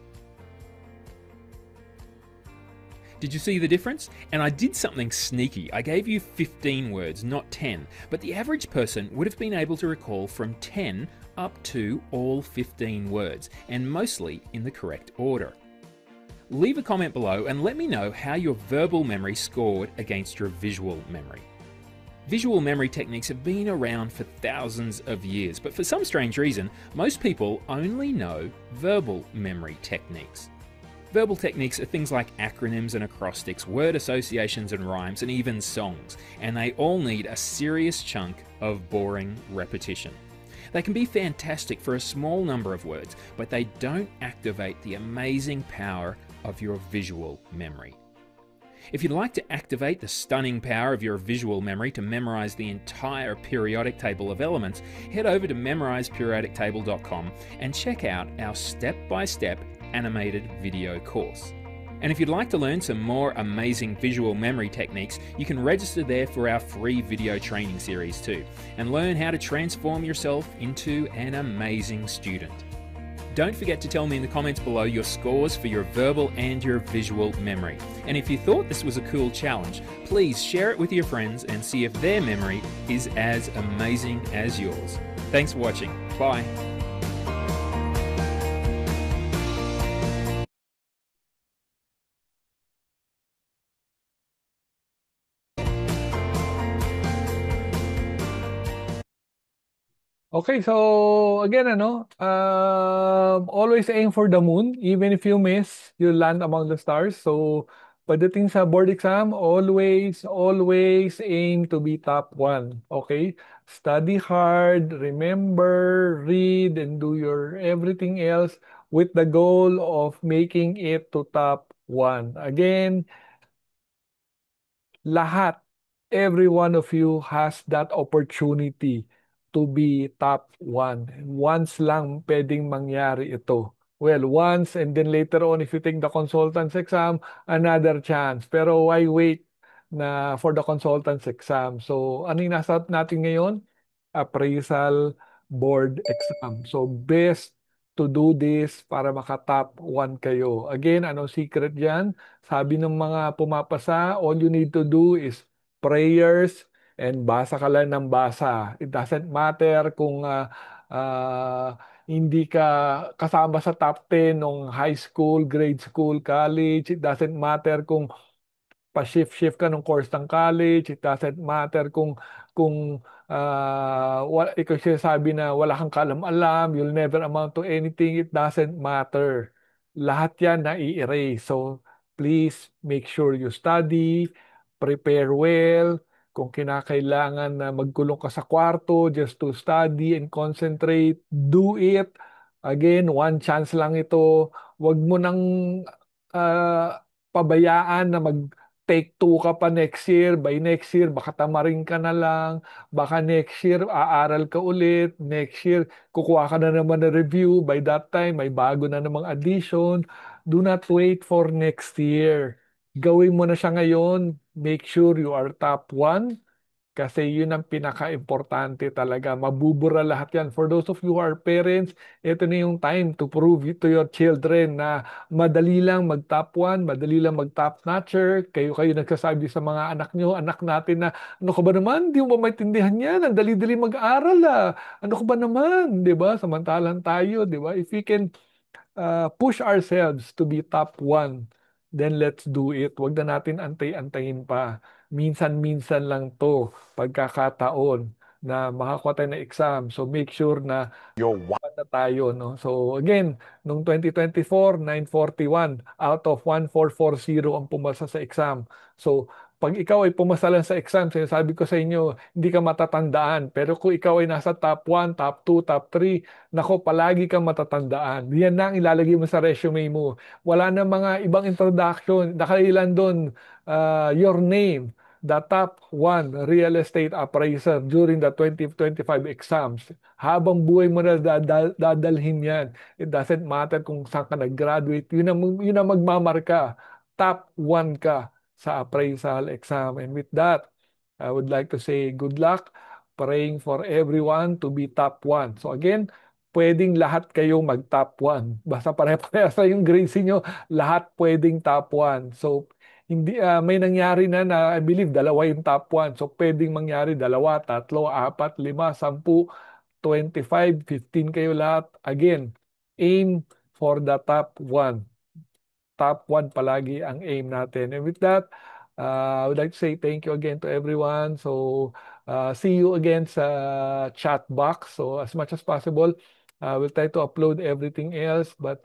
Did you see the difference? And I did something sneaky. I gave you 15 words, not 10, but the average person would have been able to recall from 10 up to all 15 words, and mostly in the correct order. Leave a comment below and let me know how your verbal memory scored against your visual memory. Visual memory techniques have been around for thousands of years, but for some strange reason, most people only know verbal memory techniques. Verbal techniques are things like acronyms and acrostics, word associations and rhymes, and even songs, and they all need a serious chunk of boring repetition. They can be fantastic for a small number of words, but they don't activate the amazing power of your visual memory. If you'd like to activate the stunning power of your visual memory to memorize the entire periodic table of elements, head over to memorizeperiodictable.com and check out our step-by-step animated video course. And if you'd like to learn some more amazing visual memory techniques, you can register there for our free video training series too, and learn how to transform yourself into an amazing student. Don't forget to tell me in the comments below your scores for your verbal and your visual memory. And if you thought this was a cool challenge, please share it with your friends and see if their memory is as amazing as yours. Thanks for watching. Bye. Okay, so again, always aim for the moon. Even if you miss, you land among the stars. So, pagdating sa board exam, always aim to be top 1. Okay? Study hard, remember, read, and do your everything else with the goal of making it to top 1. Again, lahat, every one of you has that opportunity to be top 1. Once lang pwedeng mangyari ito. Well, once and then later on, if you take the consultant's exam, another chance. Pero why wait na for the consultant's exam? So, ano yung nasa natin ngayon? Appraisal board exam. So, best to do this para maka-top 1 kayo. Again, anong secret dyan? Sabi ng mga pumapasa, all you need to do is prayers and basa ka lang ng basa. It doesn't matter kung hindi ka kasama sa top 10 ng high school, grade school, college. It doesn't matter kung pa-shift ka ng course ng college. It doesn't matter kung ikaw sabi na wala kang kalam-alam, you'll never amount to anything. It doesn't matter. Lahat yan na i-erase. So, please make sure you study, prepare well. Kung kinakailangan na magkulong ka sa kwarto just to study and concentrate, do it. Again, one chance lang ito. Huwag mo nang pabayaan na take two ka pa next year. By next year, baka tamarin ka na lang. Baka next year, aaral ka ulit. Next year, kukuha ka na naman na review. By that time, may bago na namang addition. Do not wait for next year. Gawin mo na siya ngayon. Make sure you are top 1. Kasi yun ang pinaka-importante talaga. Mabubura lahat yan. For those of you who are parents, ito na yung time to prove it to your children na madali lang mag-top 1, madali lang mag-top notcher. Kayo nagsasabi sa mga anak nyo, anak natin na, ano ka ba naman? Hindi mo ba maintindihan yan? Ang dali-dali mag-aral ah. Ano ka ba naman? Diba? Samantalang tayo, diba? If we can push ourselves to be top 1, then let's do it. Huwag na natin antay-antayin pa. Minsan-minsan lang to, pagkakataon na makakuha tayo ng exam. So make sure na na tayo, no? So again, nung 2024, 941 out of 1440 ang pumasa sa exam. So pag ikaw ay pumasa lang sa exam, sinasabi ko sa inyo, hindi ka matatandaan. Pero kung ikaw ay nasa top 1, top 2, top 3, nako, palagi kang matatandaan. Yan na ang ilalagay mo sa resume mo. Wala na mga ibang introduction. Nakailan doon, your name, the top 1 real estate appraiser during the 2025 exams. Habang buhay mo na dadalhin yan. It doesn't matter kung saan ka nag-graduate. Yun ang magmamarka. Top 1 ka sa appraisal exam. And with that, I would like to say good luck. Praying for everyone to be top 1. So again, pwedeng lahat kayo mag-top 1. Basta pare-parehas sa yung grades niyo, lahat pwedeng top 1. So hindi may nangyari na I believe dalawa yung top 1. So pwedeng mangyari 2, 3, 4, 5, 10, 25, 15 kayo lahat. Again, aim for the top 1. Top 1 palagi ang aim natin. And with that, I would like to say thank you again to everyone. So see you again sa chat box. So as much as possible, we'll try to upload everything else. But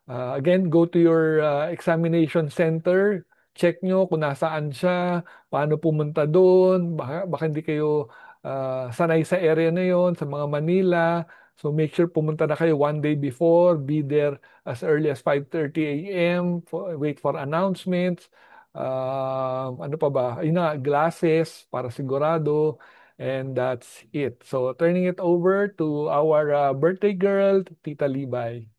again, go to your examination center. Check nyo kung nasaan siya, paano pumunta doon, baka hindi kayo sanay sa area na yon, sa mga Manila. So make sure pumunta na kayo 1 day before, be there as early as 5:30 a.m., wait for announcements. Ano pa ba? Ayun na, glasses para sigurado. And that's it. So turning it over to our birthday girl, Tita Libay.